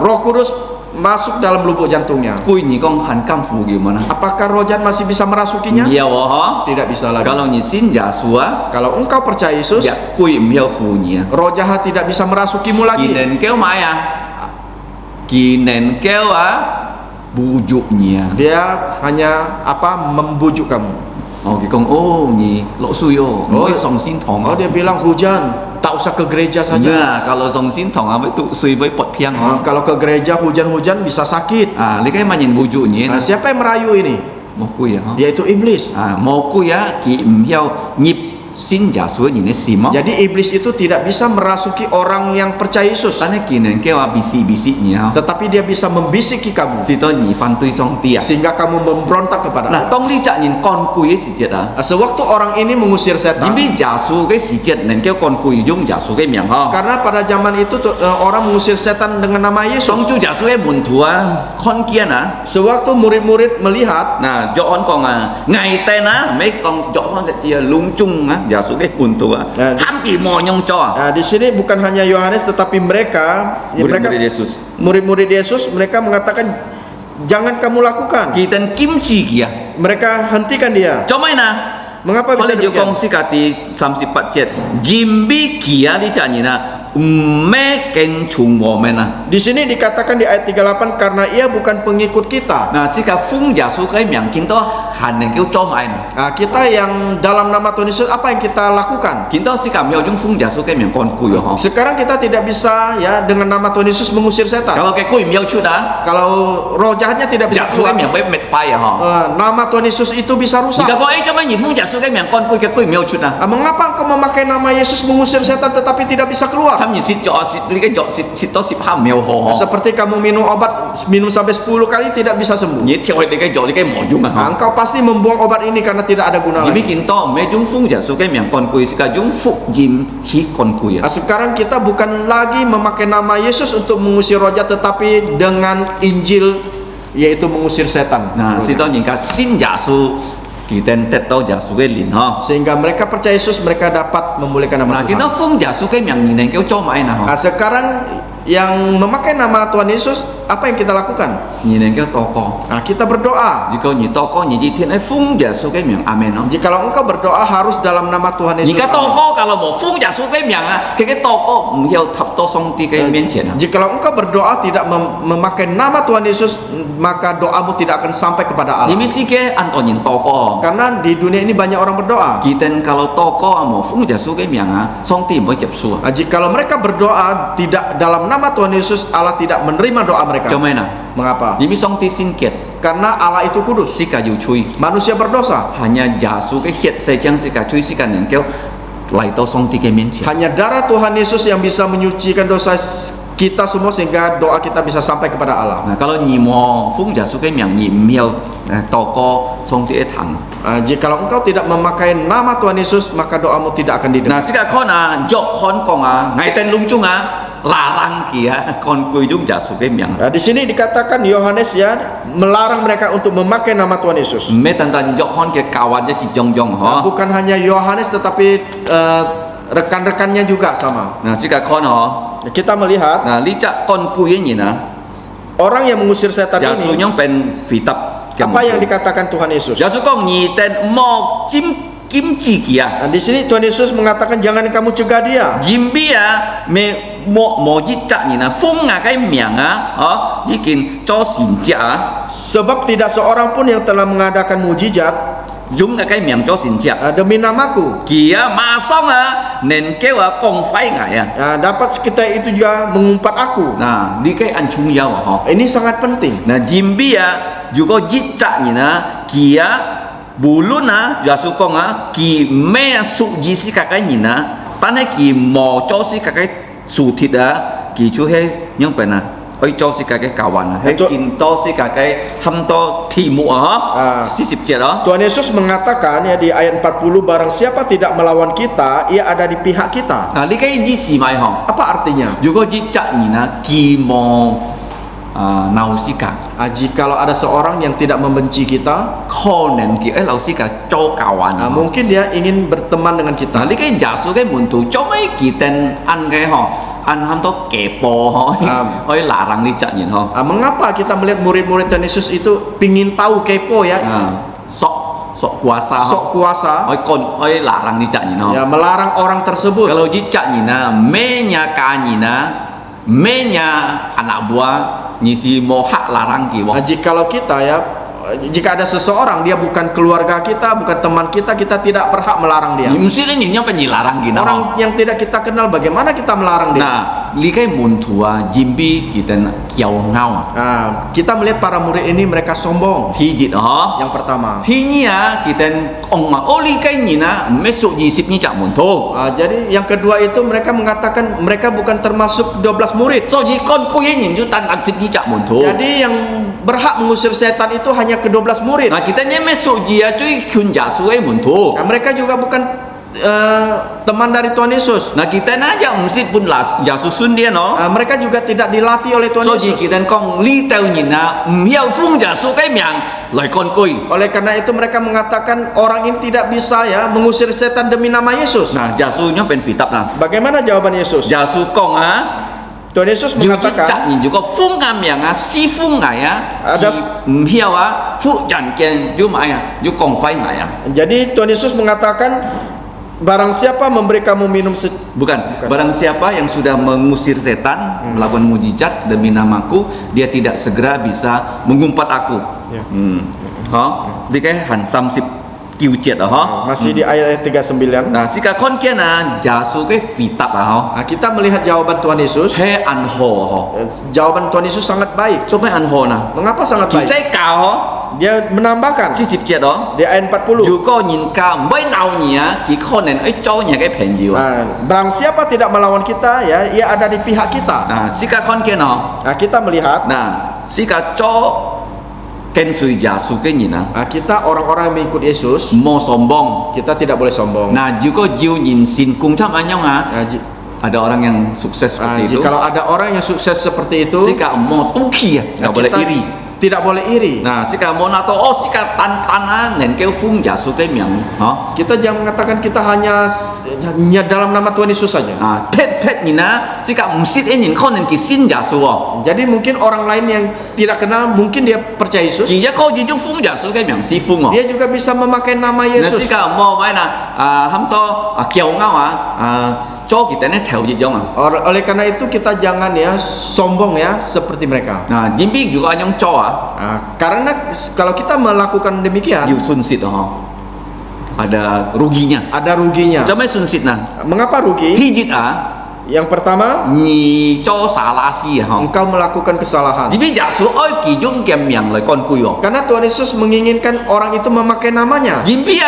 Roh Kudus masuk dalam lubuk jantungnya. กุยนี่กองหันกำฟูกี่มันนะ Apakah roh jahat masih bisa merasukinya? เดียวฮะ Tidak bisa lagi. kalau นี่สิ้นยาสู Kalau engkau percaya Yesus, อย่ากุยเมียวฟูเนี่ย roh jahat tidak bisa merasukimu กี่ lagi. เนนเก้วไม้อ่ะกี่เนนเก้วอ่ะ bujuknya Dia hanya membujuk kamu. oh kikong oh ni lo suyo Oh, song sin thong Oh, dia bilang hujan, tak usah ke gereja saja. ya kalau song sin thong apa tu sui với pot piang Kalau ke gereja hujan-hujan bisa sakit. li cái mà nhìn bujuknya Nah, siapa yang merayu ini? mau kui ya Yaitu iblis. mau kui ya ki miao nhịp 信耶穌嘅人嘅心咯。 Jadi iblis itu tidak bisa merasuki orang yang percaya Yesus, 但係見人叫話bisi你啊， tetapi dia bisa membisiki kamu 使到你反對上帝啊。 sehingga kamu memberontak kepada 嗱， Allah. 當呢隻人幹鬼嘅時節啊， Sewaktu orang ini mengusir 因 setan, 為耶穌嘅時節能夠幹鬼用耶穌嘅名嗬。 karena pada zaman itu orang mengusir setan dengan nama 當 Yesus. 住耶穌嘅門徒啊，看見啊， Sewaktu murid-murid melihat, 嗱，約翰講啊，危定啊，唔係講約翰就係隆中啊，耶穌嘅門徒啊， 喊佢冇用咗啊， di sini bukan hanya Yohanes tetapi mereka murid-murid Yesus， murid-murid Yesus, mereka mengatakan jangan kamu lakukan. 佢等禁止佢啊， Mereka hentikan dia. 做咩呢？ Mengapa 可 bisa 能就 demikian? 講是家啲38節，禁止佢啊呢隻人啊，唔咩跟從我們啊。 Di sini dikatakan di ayat 38 karena ia bukan pengikut kita. 嗱，是個奉耶穌嘅名見到係能夠做埋呢。 Nah, kita yang dalam nama Tuhan Yesus apa yang kita lakukan? 見到是個沒有用奉耶穌嘅名幹鬼哦。 Sekarang kita tidak bisa ya dengan nama Tuhan Yesus mengusir setan. Kalau cái鬼沒有出啊， Kalau roh jahatnya tidak 耶 bisa 穌嘅 keluar, 名會滅壞啊！ nama Tuhan Yesus itu bisa 嗬。而 rusak. 家講誒，做咩你奉耶穌嘅名幹鬼嘅鬼沒有出啊？ Mengapa engkau memakai nama Yesus mengusir setan tetapi tidak bisa keluar? 參與蝕咗蝕你嘅咗蝕多蝕下沒有好嗬。 Seperti kamu minum obat, minum sampai 10 kali tidak bisa sembuh. 你跳去你嘅咗你嘅冇用 Nah, 啊！ engkau pasti membuang obat ini karena tidak ada guna 嗬。而 lagi. 家見到唔係用奉耶穌嘅名幹鬼，是個用福音去幹鬼啊！ Sekarang kita bukan lagi memakai nama Yesus untuk mengusir roh jahat tetapi dengan Injil yaitu mengusir setan. 嗱，是當人家信耶穌，佢哋得到耶穌嘅靈嗬。 Sehingga mereka percaya Yesus, mereka dapat memulihkan nama 嗱，見 Tuhan. 到奉耶穌嘅名，你能夠做埋啊？ Nah, sekarang yang memakai nama Tuhan Yesus, apa yang kita lakukan? 你能夠禱告。 Nah, kita berdoa. 如果你禱告，你一天係奉耶穌嘅名，阿門咯。 Jikalau engkau berdoa harus dalam nama Tuhan 而 Yesus. 家禱告，kalau冇奉耶穌嘅名啊，佢嘅禱告唔要塔到上帝嘅面前啊。 Jikalau engkau berdoa tidak memakai nama Tuhan Yesus, maka doamu tidak akan sampai kepada 你 Allah. 咪是嘅按照人禱告。 Karena di dunia ini banyak orang berdoa. kita kalau禱告啊冇奉耶穌嘅名啊，上帝唔會接受啊。 Nah, jikalau mereka berdoa tidak dalam nama Tuhan Yesus, Allah tidak menerima doa mereka. 做咩啊？ Mengapa? 因為上帝聖潔， Karena Allah itu kudus. 世界要吹， Manusia berdosa. hanya 耶穌嘅血洗將世界吹，世界能夠嚟到上帝嘅面前。 Hanya darah Tuhan Yesus yang bisa menyucikan dosa kita semua sehingga doa kita bisa sampai kepada Allah. Nah, kalau 你冇奉耶穌嘅名，你唔要禱告，上帝會聽。 Nah, jikalau engkau tidak memakai nama Tuhan Yesus, maka doamu tidak akan didengar. Nah, sekarang kan Job kan kong ngày tên lung chung larang kia kon kui dung Yesus cái miệng. Nah, di sini dikatakan Yohanes ya melarang mereka untuk memakai nama Tuhan Yesus. Mấy tan Job kan kia kawan dia chỉ jong jong Nah, ho. bukan hanya Yohanes tetapi rekan-rekannya juga sama. Nah, sekarang kan ho. Kita melihat Nah, li chắc con kui ini nah. orang yang mengusir setan Yesus ini, yang pen vitab. apa yang dikatakan Tuhan Yesus? Yesus kong ni tên mo kim chi kia. Nah, di sini Tuhan Yesus mengatakan jangan kamu cegah dia. Jim bia me mo ji chắc ni na phong cái miệng ho, ji kin cho xin cha. Sebab tidak seorang pun yang telah mengadakan mujizat Dùng cái miệng cho xin cha. demi namaku Kia ma xong nên kêu công phải ngại dapat sekitar itu juga mengumpat aku. Nah, di cái anh chung nhau ho. Ini sangat penting. Nah, jimbia juga jicak ni na kia bulu na Yesus kong ki me su ji si kakai ni na tanah ki mo cho si kakai su thịt ki chú he nhưng phải na ơi cho si kakai kawan he Betul. kin to si kakai ham to thi mu si sip jet đó. Tuhan Yesus mengatakan ya di ayat 40, barang siapa tidak melawan kita, ia ada di pihak kita. Nah, di cái ji si mai ho. Apa artinya? Juga jicak ni na ki mo nau si ka. Jikalau ada seorang yang tidak membenci kita, Konen ki lau si ka cho kawan. mungkin dia ingin berteman dengan kita. Nah, li cái giả số cái môn tu cho mấy kỳ tên ăn cái ho, ăn ham to kepo ho, oi larang li cak nyin ho. Mengapa kita melihat murid-murid Tuhan Yesus itu pingin tahu, kepo ya, Sok kuasa ho. sok kuasa, Oi kon oi larang li cak nyin ho. ya melarang orang tersebut. Kalau ji cak nyin menya ka nyin menya anak buah ngisi mohak larang ki wo. Jikalau kita ya, jika ada seseorang dia bukan keluarga kita, bukan teman kita, kita tidak berhak melarang dia. Mesti ni nyin penyilarang gina ho. Orang yang tidak kita kenal, bagaimana kita melarang dia? Nah, likai muntua jimbi kita kiau ngau. Kita melihat para murid ini mereka sombong. Tijit Yang pertama. Tinya kita ongma likai nina mesuk jisip ni cak muntu. Jadi yang kedua itu mereka mengatakan mereka bukan termasuk 12 murid. So ji kon kuye nyin ju tan sip ni cak muntu. Jadi yang berhak mengusir setan itu hanya ke-12 murid. Nah kita nya mesuk jia cuy kun jasue muntu. Mereka juga bukan teman dari Tuhan Yesus. Nah kita aja mesti pun las jasusun dia no. Mereka juga tidak dilatih oleh Tuhan So Yesus. ji kita kong li tau nyina miao fung jasu kai miang lai kon kui. Oleh karena itu mereka mengatakan orang ini tidak bisa ya mengusir setan demi nama Yesus. Nah jasunya pen fitap nah. Bagaimana jawaban Yesus? Jasu kong Tuhan Yesus mengatakan juga fung am yang si fung ya ada miao fu jan kian ju ma ya ju kong fai ma ya. Jadi Tuhan Yesus mengatakan barang siapa memberi kamu minum Bukan. Barang siapa yang sudah mengusir setan, melakukan mujizat demi namaku, dia tidak segera bisa mengumpat aku. Ya. Di kayak hansam sip kiu jet Masih di ayat 39. Nah, sika kon kia na jasu ke fitap Kita melihat jawaban Tuhan Yesus. He anho Jawaban Tuhan Yesus sangat baik. Coba anho na. Mengapa sangat baik? Kicai kau Dia menambahkan si sip jet di ayat 40. Juga nhìn ka mbay nau nia ki konen ai chow nya cái pen jiwa. Barang siapa tidak melawan kita ya, ia ada di pihak kita. Nah, sika kon kia no. Kita melihat. Nah, sika chow ken sui jasu ke nyina. Kita orang-orang yang mengikut Yesus, Mo sombong. kita tidak boleh sombong. Nah, juga jiu nyin sin kung cham anyong ada orang yang sukses seperti itu. Kalau ada orang yang sukses seperti itu, Sika mo tuki ya, nggak boleh iri. Tidak boleh iri. Nah, sika mo nato sika tan nen keu fung jasu ke miang. Kita jangan mengatakan kita hanya dalam nama Tuhan Yesus saja. Nah, pet nyina sika musit nyin konen ki sin jasu Jadi mungkin orang lain yang tidak kenal mungkin dia percaya Yesus. Jia kau jujung fung jasu ke miang si fung Dia juga bisa memakai nama Nah, Yesus. sika mo mai na ham to kiau ngau cho kita ne theo ji jong Oleh karena itu kita jangan ya sombong ya seperti mereka. Nah, jimbi juga anyong cho Karena kalau kita melakukan demikian, yu sun sit ada ruginya. ada ruginya. Jamai sun sit na. Mengapa rugi? Tijit Yang pertama, ni cho salasi engkau melakukan kesalahan. Jibi jasu oi ki jung kem yang lai kon kuyo. Karena Tuhan Yesus menginginkan orang itu memakai namanya. Jimbi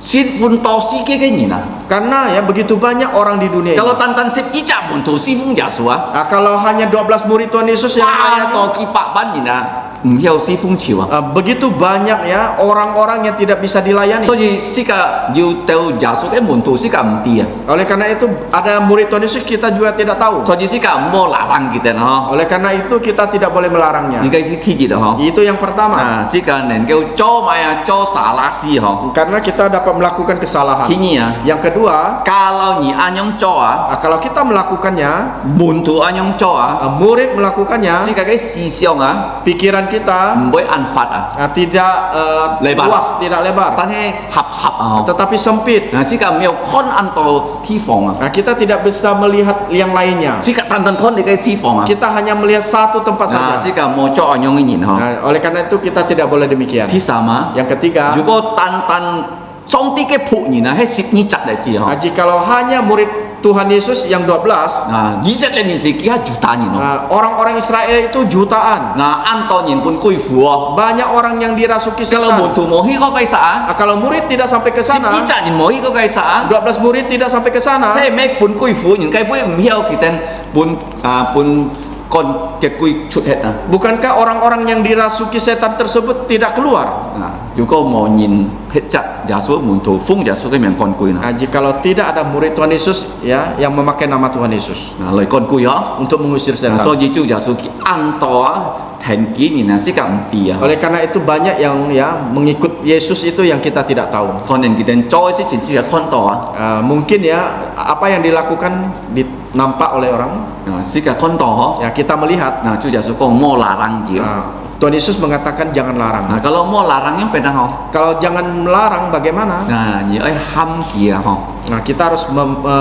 sin fun tosi ke nyina. Karena ya begitu banyak orang di dunia Kalau ini. tantan sip ija mun tu si fung jasu Kalau hanya 12 murid Tuhan Yesus yang melayani, to ki pak ban nyina. Hiao si fung chiwa. begitu banyak ya orang-orang yang tidak bisa dilayani. So ji sika ju teu jasu ke mun tu sika mti Oleh karena itu ada murid Tuhan Yesus kita juga tidak tahu. So ji sika mo larang kita Oleh karena itu kita tidak boleh melarangnya. Ni kai si tijit Itu yang pertama. Nah, sika nen keu cho maya cho salasi Karena kita dapat melakukan kesalahan. Kini Yang kedua, kalau ni anyong cho kalau kita melakukannya, buntu anyong cho murid melakukannya, sika kai si siong pikiran kita boy anfat tidak Lebar. luas, tidak lebar, tane hap tetapi sempit. nah sika miao kon anto ti fong Kita tidak bisa melihat yang lainnya. sika tantan kon di kai ti fong Kita hanya melihat satu tempat nah saja. sika mo cho anyong ingin Oleh karena itu kita tidak boleh demikian. ti sama Yang ketiga, juga tantan song ti ke pu ni he sip ni chat da ji jikalau hanya murid Tuhan Yesus yang 12, nah jiset le ni si kia juta ni orang-orang Israel itu jutaan. nah anto nyin pun kui fu Banyak orang yang dirasuki kalau setan. buntu mohi ko kai sa Kalau murid tidak sampai ke sip ni sana, chat nyin mohi ko kai sa 12 murid tidak sampai ke sana, thế mấy bún cùi phú những cái bún miêu thì tên bún con kiệt cùi chụt hết bukankah orang-orang yang dirasuki setan tersebut tidak keluar? juga mau nhìn hết chặt giả số muốn thủ phung giả số cái miệng con cùi Jikalau tidak ada murid Tuhan Yesus ya yang memakai nama Tuhan Yesus lời con cùi đó untuk mengusir setan. so ji chu giả số ki an to thành ký nhìn là sĩ cảm tì Oleh karena itu banyak yang ya mengikut Yesus itu yang kita tidak tahu. con nên kita choi sĩ chỉ là con to Mungkin ya apa yang dilakukan nampak oleh orang, sĩ cả con to ya kita melihat. nah chu giả số con mo larang gitu Tuhan Yesus mengatakan jangan larang. nah kalau mo larang yang pernah Kalau jangan melarang bagaimana? nah như ấy ham kia Nah, kita harus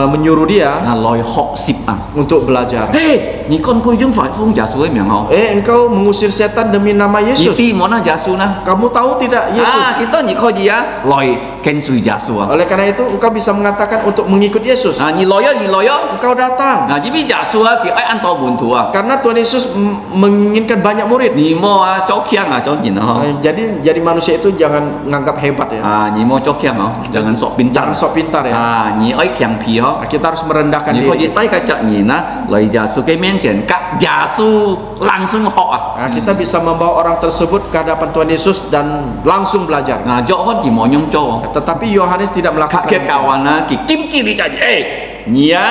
menyuruh dia nah loi hok sip untuk belajar. hey 你看佢用反奉耶稣嘅名哦， engkau mengusir setan demi nama 你 Yesus. 啲冇那耶稣呢？ Kamu tahu tidak Yesus? 啊，kita 你可以啊來跟隨耶穌啊， Oleh karena itu engkau bisa mengatakan untuk mengikut Yesus. 啊，你來啊，你來啊， Engkau datang 啊，因為耶穌啊，佢愛按多門徒啊， karena Tuhan Yesus menginginkan banyak murid. 你冇啊做強啊，做人啊， Jadi manusia itu jangan menganggap hebat ya. 啊，你冇做強啊，jangan sok pintar， Jangan sok pintar ya. 啊，你愛強皮哦。 Kita harus merendahkan 你可以 diri. 帶個責任啊，嚟耶穌嘅面前，跟耶穌langsung學啊。 Nah, kita bisa membawa orang tersebut ke hadapan Tuhan Yesus dan langsung belajar. 嗱，約翰佢冇樣做， Tetapi Yohanes tidak 佢 melakukan 嘅 itu. 教訓啊，佢禁止你就係，你啊，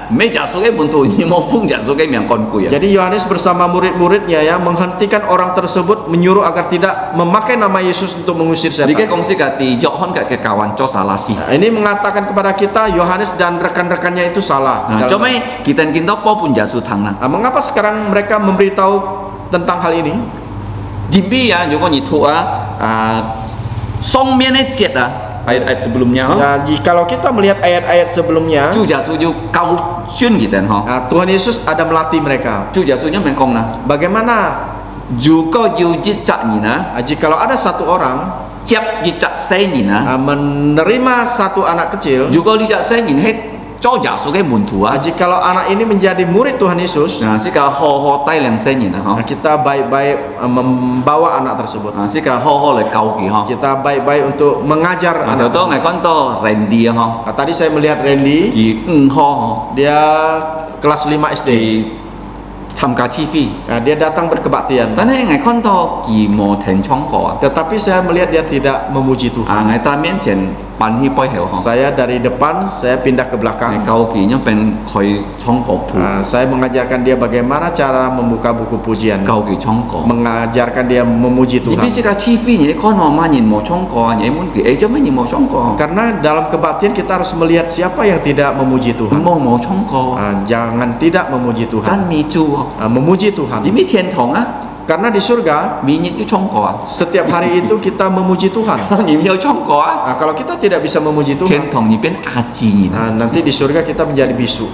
咩耶穌嘅門徒，你冇奉耶穌嘅名幹佢啊。 Jadi Yohanes bersama murid-muridnya ya menghentikan orang tersebut, menyuruh agar tidak memakai nama Yesus untuk mengusir 你嘅 setan. 公司嘅啲約翰嘅教訓做salah事。 Nah, ini mengatakan kepada kita Yohanes dan rekan-rekannya itu salah. Nah, Dalam- cuma kita apa pun jasuh tangan. Nah, mengapa sekarang mereka memberitahu tentang hal ini? Jimbi ya, juga nyitu song miannya jet ayat sebelumnya. Ya, kalau kita melihat ayat-ayat sebelumnya, 主耶穌要教訓佢哋嗬， nah, Tuhan Yesus ada melatih mereka. 主耶穌因為講啦， Bagaimana 如果要接責人啊， jikalau ada satu orang 接接責死人啊， menerima satu anak kecil, 如果呢隻死人係做耶穌嘅門徒啊， jikalau anak ini menjadi murid Tuhan Yesus, 啊，是個好帶領死人啊， nah, kita baik-baik membawa anak tersebut. 嗬，啊，是個好嚟教佢嗬。 Kita baik-baik untuk mengajar 啊， anak 頭先我講到 Randy 啊， Nah, tadi saya melihat Randy, 佢好dia kelas 5 SD. 地參加黐飛。 Nah, dia datang berkebaktian. 但係我看到佢冇聽唱歌啊， Tetapi saya melihat dia tidak memuji Tuhan. 啊，我喺面前扮起背後嗬， Saya dari depan, saya pindah ke 我 belakang. 教佢因為佢唱歌譜， Nah, saya mengajarkan dia bagaimana cara membuka buku pujian. 教佢唱歌。 Mengajarkan dia memuji 而 Tuhan. 必須個黐飛，你看我媽人冇唱歌啊，你問佢誒做咩你冇唱歌？ Karena dalam kebaktian kita harus melihat siapa yang tidak memuji Tuhan. 冇唱歌， Nah, jangan tidak memuji 真 Tuhan. 未做啊！ Nah, memuji Tuhan. 而咩天堂啊？ Karena di surga 每日要唱歌啊！ setiap hari itu kita memuji Tuhan. 你唔有唱歌啊？ Nah, kalau kita tidak bisa memuji 天 Tuhan, 堂你變阿字人， nah, nanti di surga kita menjadi bisu.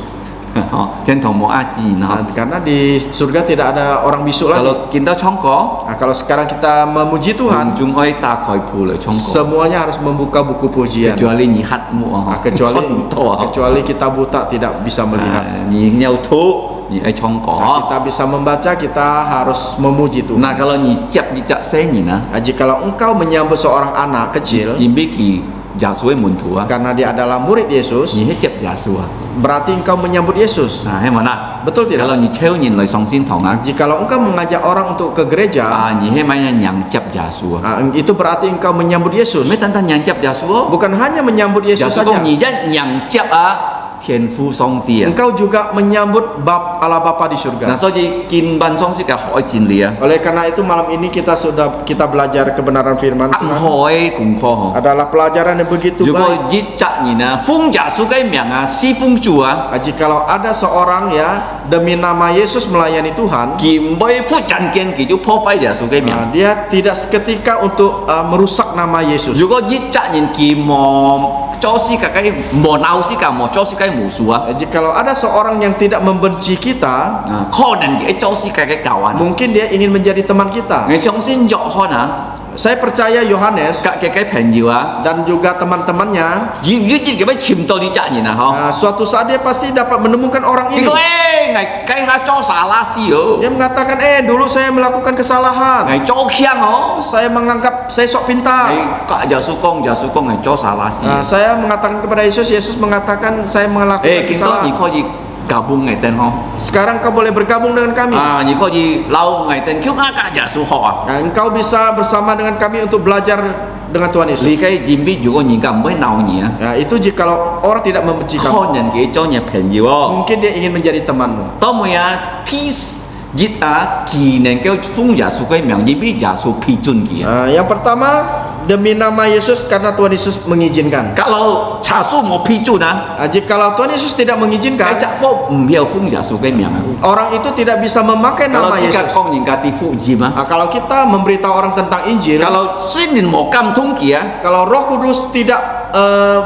天堂冇阿字人 Nah, 啊！ karena di surga tidak ada orang bisu lagi. Kalau kita 唱歌， Nah, kalau sekarang kita memuji Tuhan, 仲可以打開譜嚟唱歌。 semuanya harus membuka buku pujian. kecuali你hatmu Nah, kecuali kita buta tidak bisa melihat. 你有吐你愛唱歌 Nah, kita bisa membaca, kita harus memuji Tuhan. nah kalau你接你接聲人啊 Nah, jikalau engkau menyambut seorang anak kecil 因為佢耶穌嘅門徒啊 karena dia adalah murid Yesus, 你係接耶穌啊 berarti engkau menyambut Yesus. 係咪啦 Betul tidak? kalau 你超人嚟上先堂 Nah, 啊 jikalau engkau mengajak orang untuk ke gereja, 你係咪人接耶穌啊 nah, itu berarti engkau menyambut Yesus. 咩單單人接耶穌 Bukan hanya menyambut 耶 Yesus 穌講 saja. 你一人接啊天父上帝啊 Engkau juga menyambut Allah Bapa di nah surga. 所以見辦喪事嘅海戰理啊 Oleh karena itu malam ini kita belajar kebenaran firman 硬 Tuhan. 海功課 Adalah pelajaran yang begitu 如果 baik. 一責人啊奉耶穌嘅名啊侍奉主啊 Jikalau ada seorang ya demi nama Yesus melayani Tuhan, 佢唔會忽然間佢就破壞耶穌嘅名。 nah, dia tidak seketika untuk merusak nama Yesus. 如果一責人佢冇做事嘅冇鬧事嘅冇做事嘅無數啊， Jikalau ada seorang yang tidak membenci kita, 可能佢做事嘅教案。 mungkin dia ingin menjadi teman kita. 你相信約翰啊， Saya percaya Yohanes 嘅朋友啊， dan juga teman-temannya, 要咁樣潛到啲責人啊， suatu saat dia pasti dapat menemukan orang 嗬。佢 ini. 講誒，計下做啥啦事哦， Dia mengatakan, dulu saya melakukan kesalahan. 做強哦， Saya menganggap saya sok pintar. 耶穌講係做啥啦事。 Saya mengatakan kepada Yesus, Yesus mengatakan saya melakukan 見到你 kesalahan. 可以教本藝定嗬。 Sekarang kau boleh bergabung dengan kami. 你可以撈藝定，叫啱耶穌學啊。 Nah, engkau bisa bersama dengan kami untuk belajar dengan Tuhan 你 Yesus. 嘅前邊如果人家唔會鬧你啊， Nah, itu jikalau orang tidak membenci 可 kamu, 能佢做你朋友哦。 mungkin dia ingin menjadi temanmu. 當每啊天日啊，佢能夠奉耶穌嘅名，因為耶穌批准佢啊。 Yang pertama demi nama Yesus karena Tuhan Yesus mengizinkan. Kalau 耶穌冇批准啊， Jikalau Tuhan Yesus tidak 佢 mengizinkan, 就唔要奉耶穌嘅名啊。 orang itu tidak bisa memakai Kalau nama sikap Yesus. 講人家啲福音啊， Kalau kita memberitahu orang tentang Injil, kalau 聖靈冇感通佢啊， kalau Roh Kudus tidak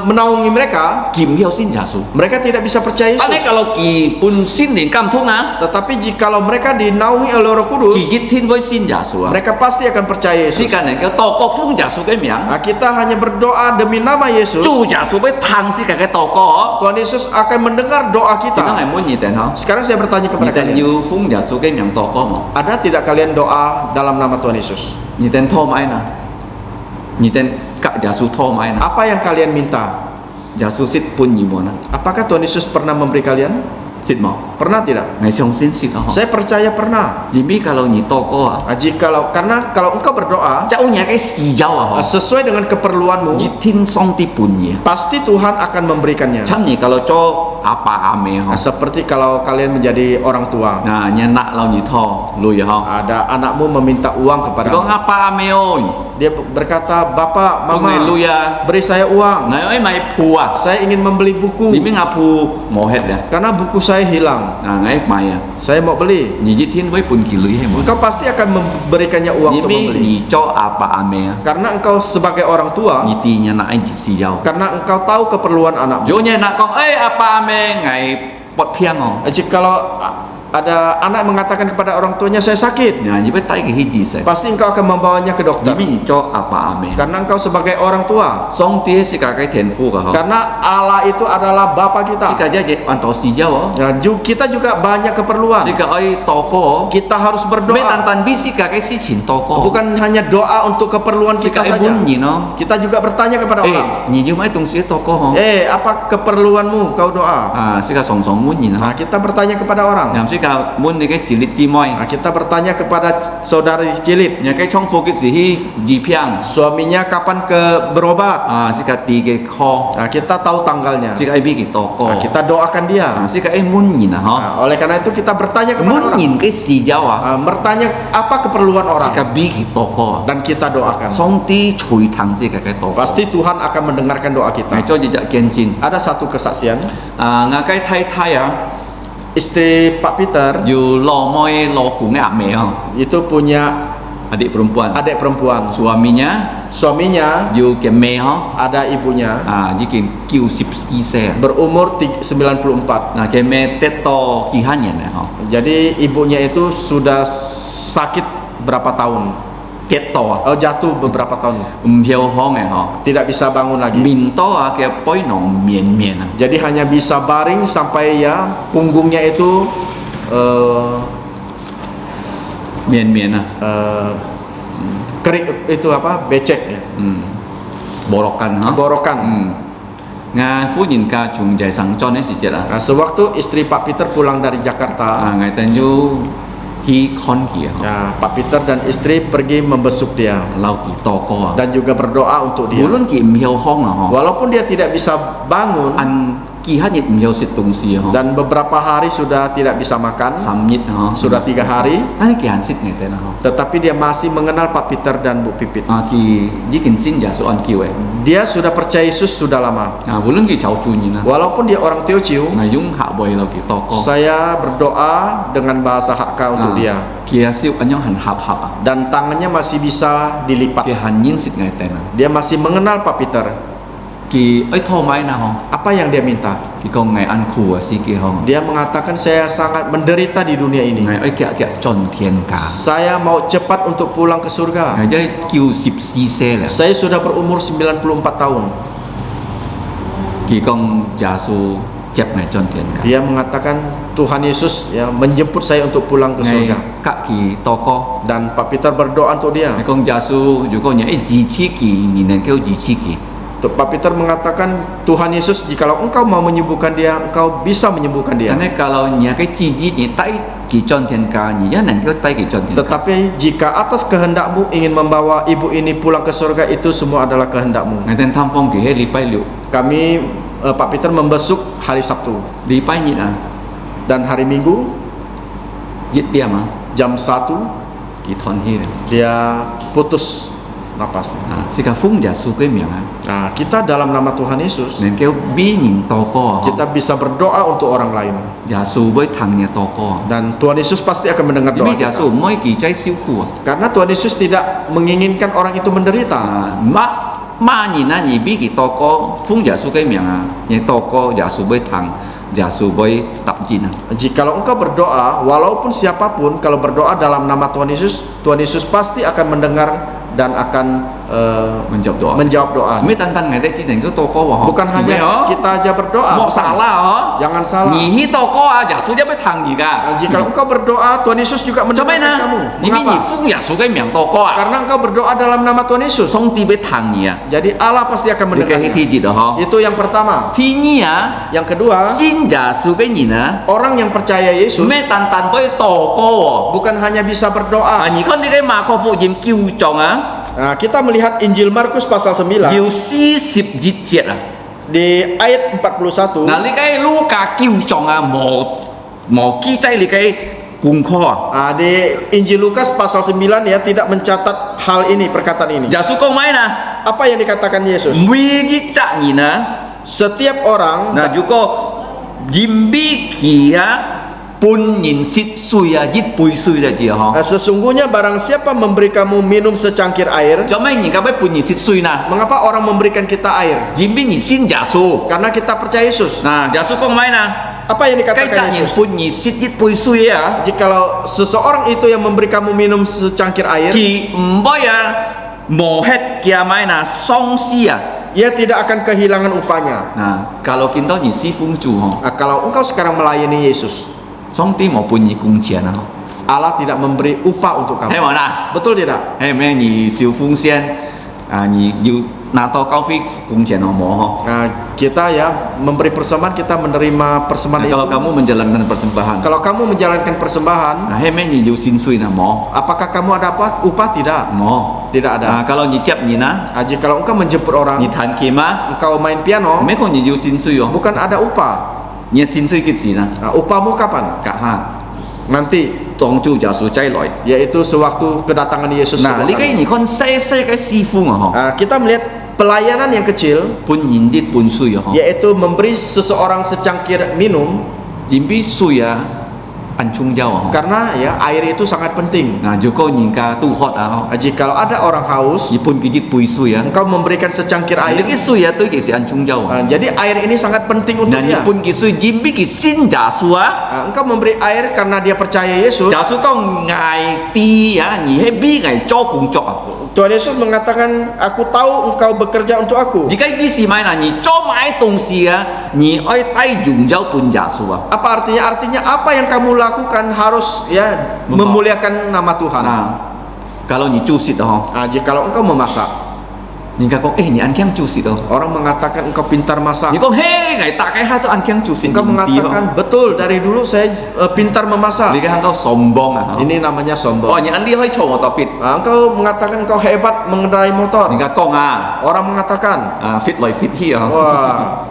menaungi mereka, 佢唔要信耶穌。 mereka tidak bisa percaya 但係 Yesus. kalau 佢本心靈感通啊， Tetapi jikalau mereka dinaungi oleh Roh 佢 Kudus, 一定會信耶穌啊。 mereka pasti akan percaya 時 Yesus. 間能夠禱告奉耶穌嘅名， Nah, kita hanya berdoa demi nama Yesus, 主耶穌會聽時間嘅禱告， Tuhan Yesus akan mendengar doa 點解 kita. 係滿意定嗬？ Sekarang saya bertanya 你 kepada 定 kalian, 要奉耶穌嘅名禱告冇？ ada tidak kalian doa dalam nama Tuhan Yesus? 你定拖買嗱？你定隔耶穌拖買嗱？ Apa yang kalian minta? 耶穌識半義冇嗱？ Apakah Tuhan Yesus pernah memberi kalian? 識冇？ Pernah tidak? 係相信識啊！ Saya percaya pernah. Jadi kalau ni toko ah, Karena kalau engkau berdoa jauh nya ke si jauh ah, sesuai dengan keperluanmu, jitin song ti punya. pasti Tuhan akan memberikannya. Cam ni kalau co apa ame ha, Seperti kalau kalian menjadi orang tua, nah nya nak lau ni tho lui ha. ada anakmu meminta uang Kau kepadamu. ngapa ame oi? Dia berkata, "Bapak, Kau ngai Mama, lui ya. beri saya uang. Nah oi mai pu ah, Saya ingin membeli buku ni mi ngapu mo het dah. karena buku saya hilang. Nah ngai mai ah, Saya mau beli." ni jitin wei pun ki lui he mo. Engkau pasti akan memberikannya uang Ni untuk mi membeli. ni co apa ame ah, Karena engkau sebagai orang tua, ni ti nya nak ai si jauh. karena engkau tahu keperluan anakmu. Jo nya nak kong apa ame ngai pot piang oh. Kalau ada anak mengatakan kepada orang tuanya, "Saya sakit," Nah ni betai ke hiji se. pasti engkau akan membawanya ke dokter. Ni co apa ame. Karena engkau sebagai orang tua. Song tie si kakak thiên phu ka ho. Karena Allah itu adalah Bapa Si kita. kakak je anto si jauh. Ya, kita juga banyak keperluan. Si kakak ai toko. Kita harus Me tan berdoa. tan bi si kakak si chin toko. Bukan hanya doa untuk keperluan si kita kakak saja. bun ni no. Kita juga bertanya kepada orang. Ni ju mai tung si toko ho. Apa keperluanmu? Kau doa. Ah si kakak song song mun ni no. Nah, kita bertanya kepada orang. Yang si kakak mun ni ke jilit ji moi. Nah, kita bertanya kepada saudara Cilit. Nya ke chong fokit si hi ji piang. Suaminya kapan berobat? Ah si kakak ti ke kho. Nah, kita tahu tanggalnya. Si kakak bi ki toko. Nah, kita doakan dia. Ah si kakak mun ni na ho. Nah, oleh karena itu kita bertanya kepada Mun orang. ni ke si jauh ah. Bertanya apa keperluan Si orang kakak bi ki toko. dan kita doakan. Song ti chui thang si kakak toko. Pasti Tuhan akan mendengarkan doa kita. Ngai cho jejak kencin. Ada satu kesaksian, Ngakai thai ah, istri Pak Peter you lo moi lo ku ngak me ah, itu punya adik perempuan. adik perempuan. Suaminya Suaminya you ke me ha, ada ibunya jikin kiu sip si se. berumur 94. Nah ke me tet to ki han yen ha. Jadi ibunya itu sudah sakit berapa tahun? Tet to ah, Jatuh beberapa tahun. hiao hong ha. Tidak bisa bangun lagi. Min to ke poi nong mien mien ah. Jadi hanya bisa baring sampai ya punggungnya itu Mien mien ah. kerik itu apa? Becek ya. Borokan ha. Borokan. Nga phu nhìn ca chung jai sang chon ni si jet ah. Nah, sewaktu istri Pak Peter pulang dari Jakarta, Ngai tan ju hi kon ki ha. ya, Pak Peter dan istri pergi membesuk dia Lau ki toko ah. dan juga berdoa untuk dia. Bulun ki hiao hong ah. Walaupun dia tidak bisa bangun An ki han yit hiao sit tung si ha. dan beberapa hari sudah tidak bisa makan, Samnyit ha. Sudah 3 hari. Ai ki han sit ngai ten ha. tetapi dia masih mengenal Pak Peter dan Bu Pipit. Ki jikin sin ja so an ki we. Dia sudah percaya Yesus sudah lama. Bulun ki chau chu ni na. Walaupun dia orang Teochew, Ngai yung ha boy lau ki toko. saya berdoa dengan bahasa Hakka untuk dia Ki siu an yang han hap hap ah. dan tangannya masih bisa Ki dilipat. han yin sit ngai ten ah. Dia masih mengenal Pak Peter. Ki ai tho mai na ha. Apa yang dia minta? Ki kong ngai an khu ah si ki hong. Dia mengatakan, "Saya sangat menderita di dunia ini. Ngai ai kya kya chon thien ka. Saya mau cepat untuk pulang ke surga. Ngai jai kiu sip si se la. Saya sudah berumur 94 tahun." Ki kong ja su jep ngai chon thien ka. Dia mengatakan, "Tuhan Yesus ya menjemput saya untuk pulang ke surga." Ngai ka ki toko. Dan Pak Peter berdoa untuk dia. Ngai kong ja su ju ko nya ji chi ki ni nen keu ji chi ki. Pak Peter mengatakan, "Tuhan Yesus, jikalau engkau mau menyembuhkan dia, engkau bisa menyembuhkan dia. Karena kalau nya ke ji ji ni tai ki chon thien ka ni ya nen keu tai ki chon thien ka. Tetapi jika atas kehendakmu ingin membawa ibu ini pulang ke surga, itu semua adalah kehendakmu." Ngai ten tham phong ki he li pai liu. Kami Pak Peter membesuk hari Sabtu Li pai ni ah. dan hari Minggu Jit dia ma jam 1 ki thon hi. dia putus napasnya. Si ka phung ja su ke miang ah. Nah, kita dalam nama Tuhan Yesus, Nen keu bi nin toko. kita bisa berdoa untuk orang lain Ja su boi thang nya toko. dan Tuhan Yesus pasti akan mendengar doa Bi ja su kita. moi ki chai siu ku. Karena Tuhan Yesus tidak menginginkan orang itu menderita. Ma ma ni na ni bi ki toko fung Yesus cái miệng ni toko Yesus boleh tang Yesus boleh tak jin Jikalau engkau berdoa, walaupun siapapun, kalau berdoa dalam nama Tuhan Yesus pasti akan mendengar dan akan menjawab doa. Mấy tan tan ngày đấy chỉ đến cái toko wa Bukan hanya kita aja berdoa. Mau salah Jangan salah. Ni hi toko Yesus dia boleh tang ni ka. Jikalau engkau berdoa, Tuhan Yesus juga mendengar kamu. Ni bi ni fung Yesus cái miệng toko Karena engkau berdoa dalam nama Tuhan Yesus. Song ti boleh tang ni Jadi Allah pasti akan mendengarnya. Itu yang pertama. Yang kedua, Sin Yesus cái ni na orang yang percaya Yesus mấy tan tan boleh toko bukan hanya bisa berdoa. Ni con đi cái mà có phụ diêm kêu chồng Nah, kita melihat Injil Markus pasal 9 Điều si sip jit jet di ayat 41. Nah, li cái Luka kêu chồng mò ký chay li cái cung kho Di Injil Lukas pasal 9 ya tidak mencatat hal ini, perkataan ini. Giả sử con máy nè Apa yang dikatakan Yesus? Mui jit chạ nhỉ nè Setiap orang Nah, juga jimbi kia pun nhìn sit suya jit pui suya dia ha sesungguhnya barang siapa memberi kamu minum secangkir air. cho mấy nhìn các bé pun nhìn sit suy nè Mengapa orang memberikan kita air? jimbi nhìn xin giả sử Karena kita percaya Yesus. nah giả sử con máy nè Apa yang cái dikatakan chạ nhìn Yesus? pun nhìn sit jit pui suya Jikalau seseorang itu yang memberi kamu minum secangkir air, thì boy mò hết kia máy nè song si ia tidak akan kehilangan upahnya. nah kalau kita nhìn si phung chủ ha Kalau engkau sekarang melayani Yesus, song ti mau pun nhìn cung tiền ha Allah tidak memberi upah untuk kamu. hay mà nè Betul tidak? hay mấy nhìn siêu phung xiên nhìn yêu nà to cao phi cung tiền họ mò ha Kita ya memberi persembahan, kita menerima persembahan itu. kalau kamu menjalankan persembahan Kalau kamu menjalankan persembahan, nah hay mấy nhìn yêu xin suy nè mò apakah kamu ada apa? Upah? Tidak. mò Tidak ada. kalau nhìn chép nhìn á Jikalau engkau menjemput orang, nhìn than kim á engkau main piano, mấy con nhìn yêu xin suy không bukan ada upah. nhìn xin suy cái gì nè Upahmu kapan? cả ha Nanti, trong chu giả sử cháy lỏi yaitu sewaktu kedatangan Yesus. nah li cái nhìn con xe cái si phung ha Kita melihat pelayanan yang kecil, pun nhìn dit pun suy ha yaitu memberi seseorang secangkir minum, jimbi suy ăn chung giao ha karena ya air itu sangat penting. nah juga nhìn ka tu hot ha Jikalau ada orang haus, pun kijit pui suy engkau memberikan secangkir air. cái suy tu cái si ăn chung giao Jadi air ini sangat penting untuk nah dia. pun cái suy jimbi cái xin giả sử Engkau memberi air karena dia percaya Yesus. giả sử con ngài ti nhị hay bi ngài cho cùng cho Tuhan Yesus mengatakan, aku tahu engkau bekerja untuk aku. jika bi si mai là nhị cho mãi tông si nhị oi tay dùng giao pun giả sử Apa artinya? Artinya apa yang kamu lakukan harus ya memuliakan nama Tuhan. nah kalau nhị chu sit ho Jikalau engkau memasak, nhị ka con nhị ăn keng chu sit ho orang mengatakan engkau pintar masak. nhị con hey ngài ta cái hai tu ăn keng chu sit Engkau mengatakan, betul, dari dulu saya pintar memasak. li cái hang kau sombong Ini namanya sombong. nhị ăn đi hơi chầu tao pit Engkau mengatakan engkau hebat mengendarai motor. nhị ka con Orang mengatakan, fit loi fit here wah,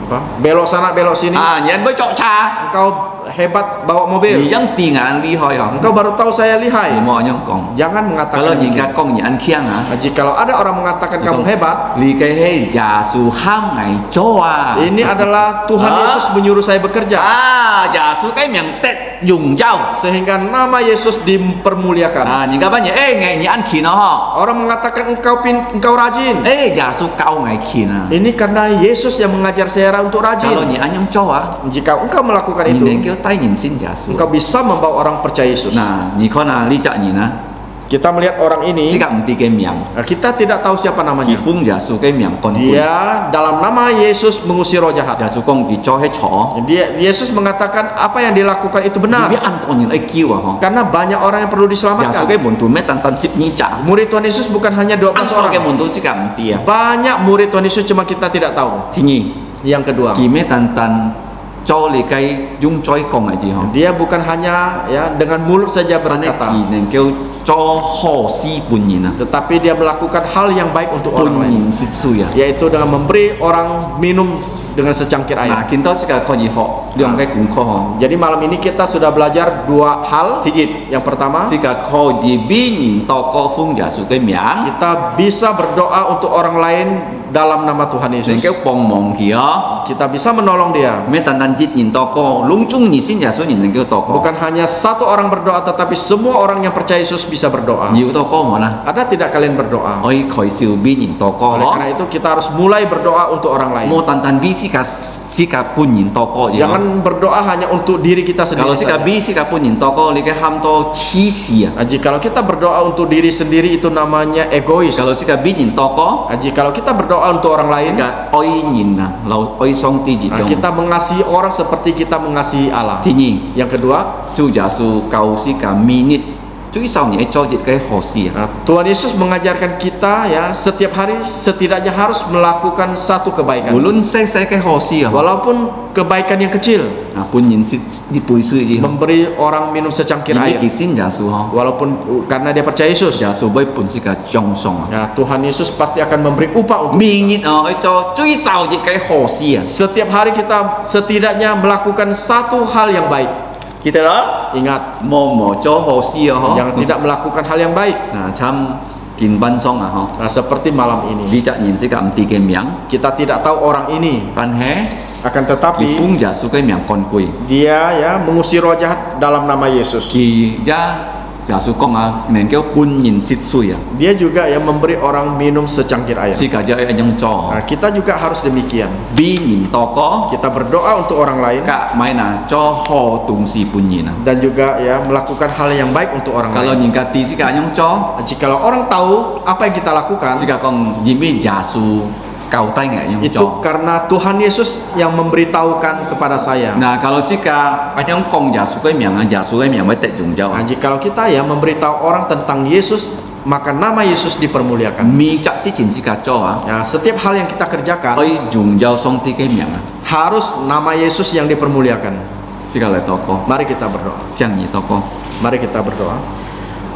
apa? Belok sana belok sini. nhị ăn với chọn cha Engkau hebat bawa nhị mobil. yang ti ngàn đi hơi hả Engkau baru tahu saya lihai. mau nhong con Jangan kalau mengatakan nhị demikian. ka con nhị ăn kiang Jikalau ada orang mengatakan kamu hebat, li cái hey giả sử ham ngày cho ini adalah Tuhan Yesus menyuruh saya bekerja, giả sử cái miệng tết dùng giao sehingga nama Yesus dipermuliakan. nhị ka ba nhị ngày nhị ăn khi nó ho Orang mengatakan engkau rajin. giả sử cao ngày khi nè Ini karena Yesus yang mengajar saya untuk kalau rajin. nhị ăn nhong cho Jika engkau melakukan nhị nên itu, kêu tay nhìn xin giả sử engkau bisa membawa orang percaya Yesus. nah nhị con li chạ nhị nè Kita melihat orang ini, si cảm ti cái miệng kita tidak tahu siapa kỳ namanya. phung giả sử cái miệng con Dia dalam nama Yesus mengusir roh jahat. giả sử con kỳ cho hết chó Yesus mengatakan apa yang dilakukan itu vì benar. ăn to những ai kêu ho Karena banyak orang yang perlu giả sử diselamatkan. cái buồn tu mẹ tan tan sip nhị chạ Murid Tuhan Yesus bukan hanya 12 ăn to orang. cái buồn tu si cảm ti Banyak murid Tuhan Yesus cuma kita tidak tahu. thì nhị Yang kedua, kỳ mẹ tan tan cho li cái dung choi con ai gì ho dia bukan hanya ya dengan mulut saja anh ấy berkata, kỳ nên kêu cho họ si bun nhìn tetapi dia melakukan hal yang baik untuk orang bun lain, nhìn sit suy yaitu dengan memberi orang minum dengan secangkir nah air. kita sih kalau gì họ dùng cái cũng khó Jadi malam ini kita sudah belajar dua hal. Yang pertama, sih kalau khó gì bi nhìn to có phung giả sử cái miệng kita bisa berdoa untuk orang lain dalam nama Tuhan nên Yesus, cái bong mong kia kita bisa menolong dia. mấy tan tan jit nhìn to co lung chung nhìn xin Yesus nhìn cái to co Bukan hanya satu orang berdoa, tetapi semua orang yang percaya Yesus bisa berdoa. nhiều to co mà na Ada tidak kalian berdoa? ôi khỏi siêu bi nhìn to co Oleh đó karena itu kita harus mulai berdoa untuk orang lain. mau tan tan bi si ka pun nhìn to co vậy đó. Jangan berdoa hanya untuk diri kita Kalau sendiri si ka saja. bi si ka pun nhìn to co li cái ham to chi si à Kalau kita berdoa untuk diri sendiri itu namanya egois. kalau si ka bi nhìn to co Kalau kita berdoa untuk orang si lain, ka ôi nhìn à lâu ôi song ti gì trong kita mengasihi orang seperti kita mengasihi Allah. thì nhỉ Yang kedua, chú giả sử cầu si ka minute chú sau nhỉ cho dịch cái hồ si à Tuhan Yesus mengajarkan kita ya setiap hari setidaknya harus melakukan satu kebaikan. ulun say cái hồ si à Walaupun kebaikan yang kecil, pun nhìn si đi bùi sư gì không memberi orang minum secangkir ini air. kisin giả sử không Walaupun karena dia percaya Yesus, giả sử với pun si ka trong song à Tuhan Yesus pasti akan memberi upah untuk minute ôi cho chú sau dịch cái hồ si à setiap hari kita setidaknya melakukan satu hal yang baik. kita đó Ingat, mau cho hồ si à yang ho tidak melakukan hal yang baik. chăm kin ban song à ho Nah, seperti malam ini, đi chạy nhìn si ka ti cái miếng kita tidak tahu orang ini, pan hé akan ki tetapi phung giả sử cái miếng con quỷ dia ya mengusir roh jahat dalam nama Yesus. ki ja giả sử con à nên kêu pun nhìn xịt xuôi à Dia juga ya memberi orang minum secangkir air. si cả chơi anh yang cho Nah, kita juga harus demikian. bi nhìn to có Kita berdoa untuk orang lain cả mai là cho ho tung si pun nhìn à dan juga ya melakukan hal yang baik untuk orang kalau lain. nhìn cả tí si cả yang cho Jikalau orang tahu apa yang kita lakukan, si cả con nhìn bi giả sử cầu tay ngại yang itu cho karena Tuhan Yesus yang memberitahukan kepada saya. nah kalau si cả anh yang con giả sử cái miệng giả sử cái miệng mới tệ dùng cho Nah, jikalau kita ya memberitahu orang tentang Yesus, maka nama Yesus dipermuliakan. mi chắc si chín si cả cho à Ya, setiap hal yang kita kerjakan ôi dùng giao xong tí cái miệng à harus nama Yesus yang dipermuliakan. si cả lại to có Mari kita berdoa. chẳng gì to có Mari kita berdoa.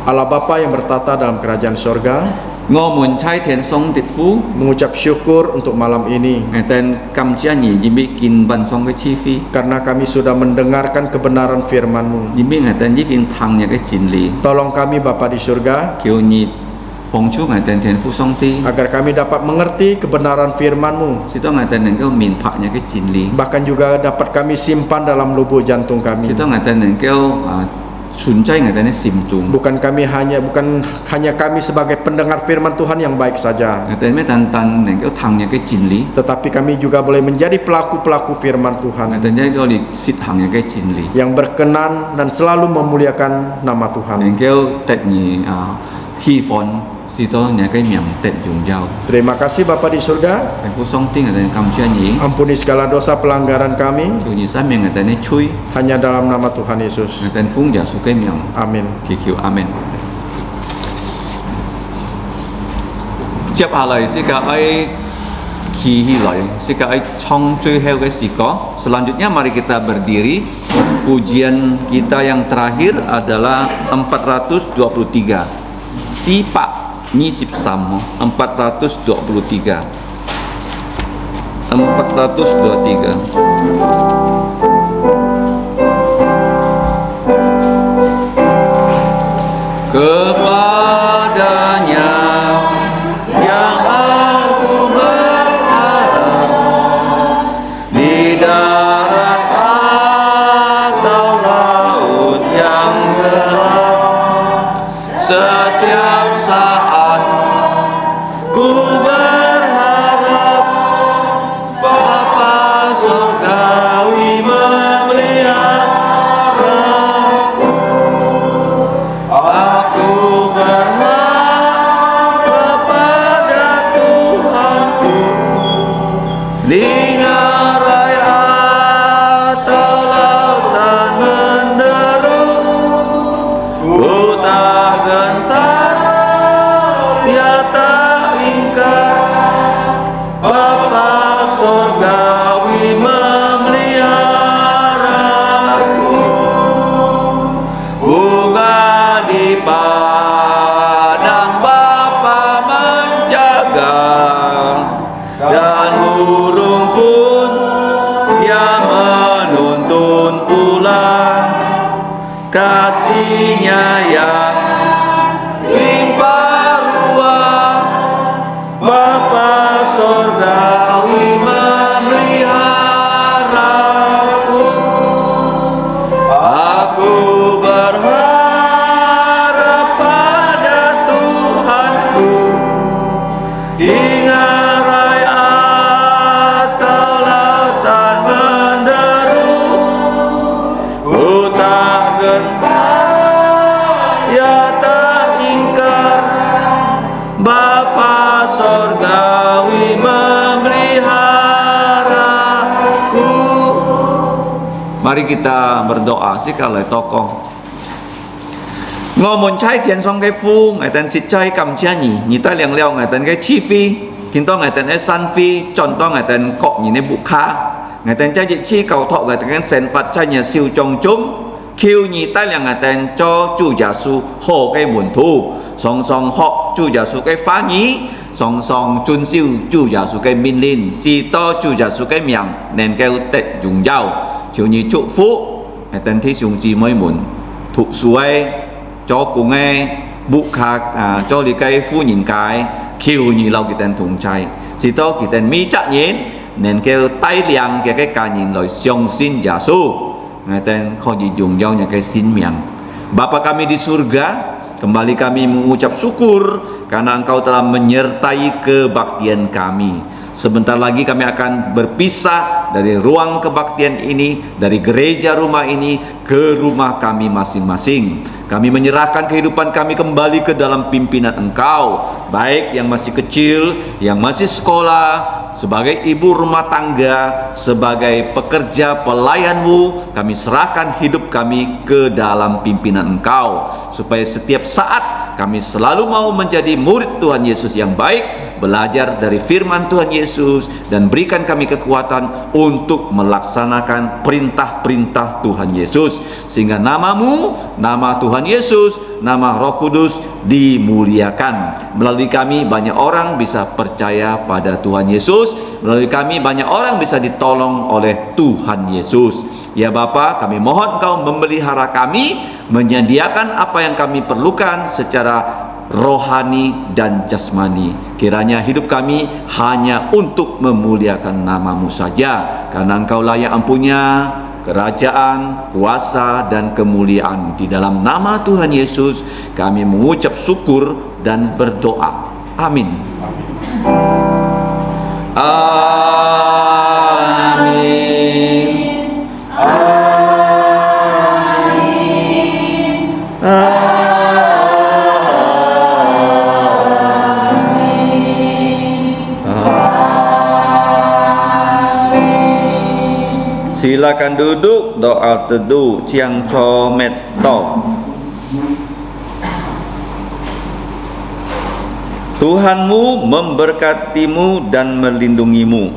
Allah Bapa yang bertata dalam kerajaan sorga, ngô muốn trái thiền song tiệt phú mengucap syukur untuk malam ini ngày tên cầm chia nhỉ nhìn bi kin ban song cái chi phí karena kami sudah mendengarkan kebenaran firman-Mu. nhìn bi ngày tên với kin thằng nhà cái chín lý Tolong kami Bapa di surga kiểu nhị phong chú ngày tên thiền phú song ti agar kami dapat mengerti kebenaran firman-Mu, si to ngày tên nên kêu miền phạ nhà cái chín lý bahkan juga dapat kami simpan dalam lubuk jantung si kami. to ngày tên nên kêu sun chay ngày tên nên sim tung Bukan hanya kami sebagai pendengar firman Tuhan yang baik saja, ngày tên mấy tan tan nên kêu thằng nhà cái chín lý tetapi kami juga boleh menjadi pelaku-pelaku firman ngày Tuhan tên nhảy cho đi xịt thằng nhà cái chín lý yang berkenan dan selalu memuliakan nama nên Tuhan. kêu tết nhị hy phone si to nhà cái miệng tết dùng giao Terima kasih Bapa di surga. thành phú song ti ngày tên cầm chia nhị Ampuni segala dosa pelanggaran kami kiểu nhị sát miệng ngày tên nên chui hanya dalam nama Tuhan Yesus. ngày tên phung giả số cái miệng Amin. kiểu amen tiếp hạ lại si ka ai khi lại si ka ai trong chui heo cái gì có selanjutnya mari kita berdiri ujian kita yang terakhir adalah 423 sipak nyisip samo 423 kepadanya yang aku berharap di darat atau laut yang gelap setiap saat ku berharap Bapa surgawi memeliharaku aku berharap pada Tuhanku di ngarai atau lautan menderu ku tak gentar dia tak ingkar Bapa surgawi memeliharaku bunga di padang Bapa menjaga dan burung pun dia menuntun pulang kasihnya yang limpah ruah Bapa surga Mari kita berdoa sekali tokoh. Ngomong cai tian song cái phu, ngày tên xịt chay cầm chia nhỉ, nhỉ ta liang leo ngày tên cái chi phi, kinh to ngày tên cái san phi, chọn to ngày tên cọ nhỉ này bụng khá, ngày tên chay chi cầu thọ ngày tên cái sen phật chay nhà siêu trong chúng, kêu nhỉ ta liang ngày tên cho chu giả su hồ cái buồn thu, song song họ chu giả su cái phá nhí, song song chun siêu chu giả su cái min lin, si to chu giả su cái miệng, nên kêu tết dùng dao, chiều nhỉ trụ phú, ngày tên thi dùng chi mới muốn thụ suối cho cùng nghe bụng khạc cho đi cây phu nhìn cái kêu như lâu cái tên thùng chay si to cái tên mi chắc nhìn nên kêu tay liang cái cá nhìn lời xiong xin giả su ngày tên không gì dùng nhau nhà cái xin miệng. Bapa kami di surga, kembali kami mengucap syukur karena Engkau telah menyertai kebaktian kami. Sebentar lagi kami akan berpisah dari ruang kebaktian ini, dari gereja rumah ini ke rumah kami masing-masing. Kami menyerahkan kehidupan kami kembali ke dalam pimpinan Engkau, baik yang masih kecil, yang masih sekolah, sebagai ibu rumah tangga, sebagai pekerja pelayan-Mu. Kami serahkan hidup kami ke dalam pimpinan Engkau, supaya setiap saat kami selalu mau menjadi murid Tuhan Yesus yang baik, belajar dari firman Tuhan Yesus, dan berikan kami kekuatan untuk melaksanakan perintah-perintah Tuhan Yesus, sehingga nama-Mu, nama Tuhan Yesus, nama Roh Kudus dimuliakan. Melalui kami banyak orang bisa percaya pada Tuhan Yesus, melalui kami banyak orang bisa ditolong oleh Tuhan Yesus. Ya Bapa, kami mohon Engkau memelihara kami, menyediakan apa yang kami perlukan secara rohani dan jasmani. Kiranya hidup kami hanya untuk memuliakan nama-Mu saja, karena Engkau layak ampunya kerajaan, kuasa, dan kemuliaan. Di dalam nama Tuhan Yesus kami mengucap syukur dan berdoa. Amin. Amin. Silakan duduk, doa teduh Chiang Cho Met To. Tuhanmu memberkatimu dan melindungimu.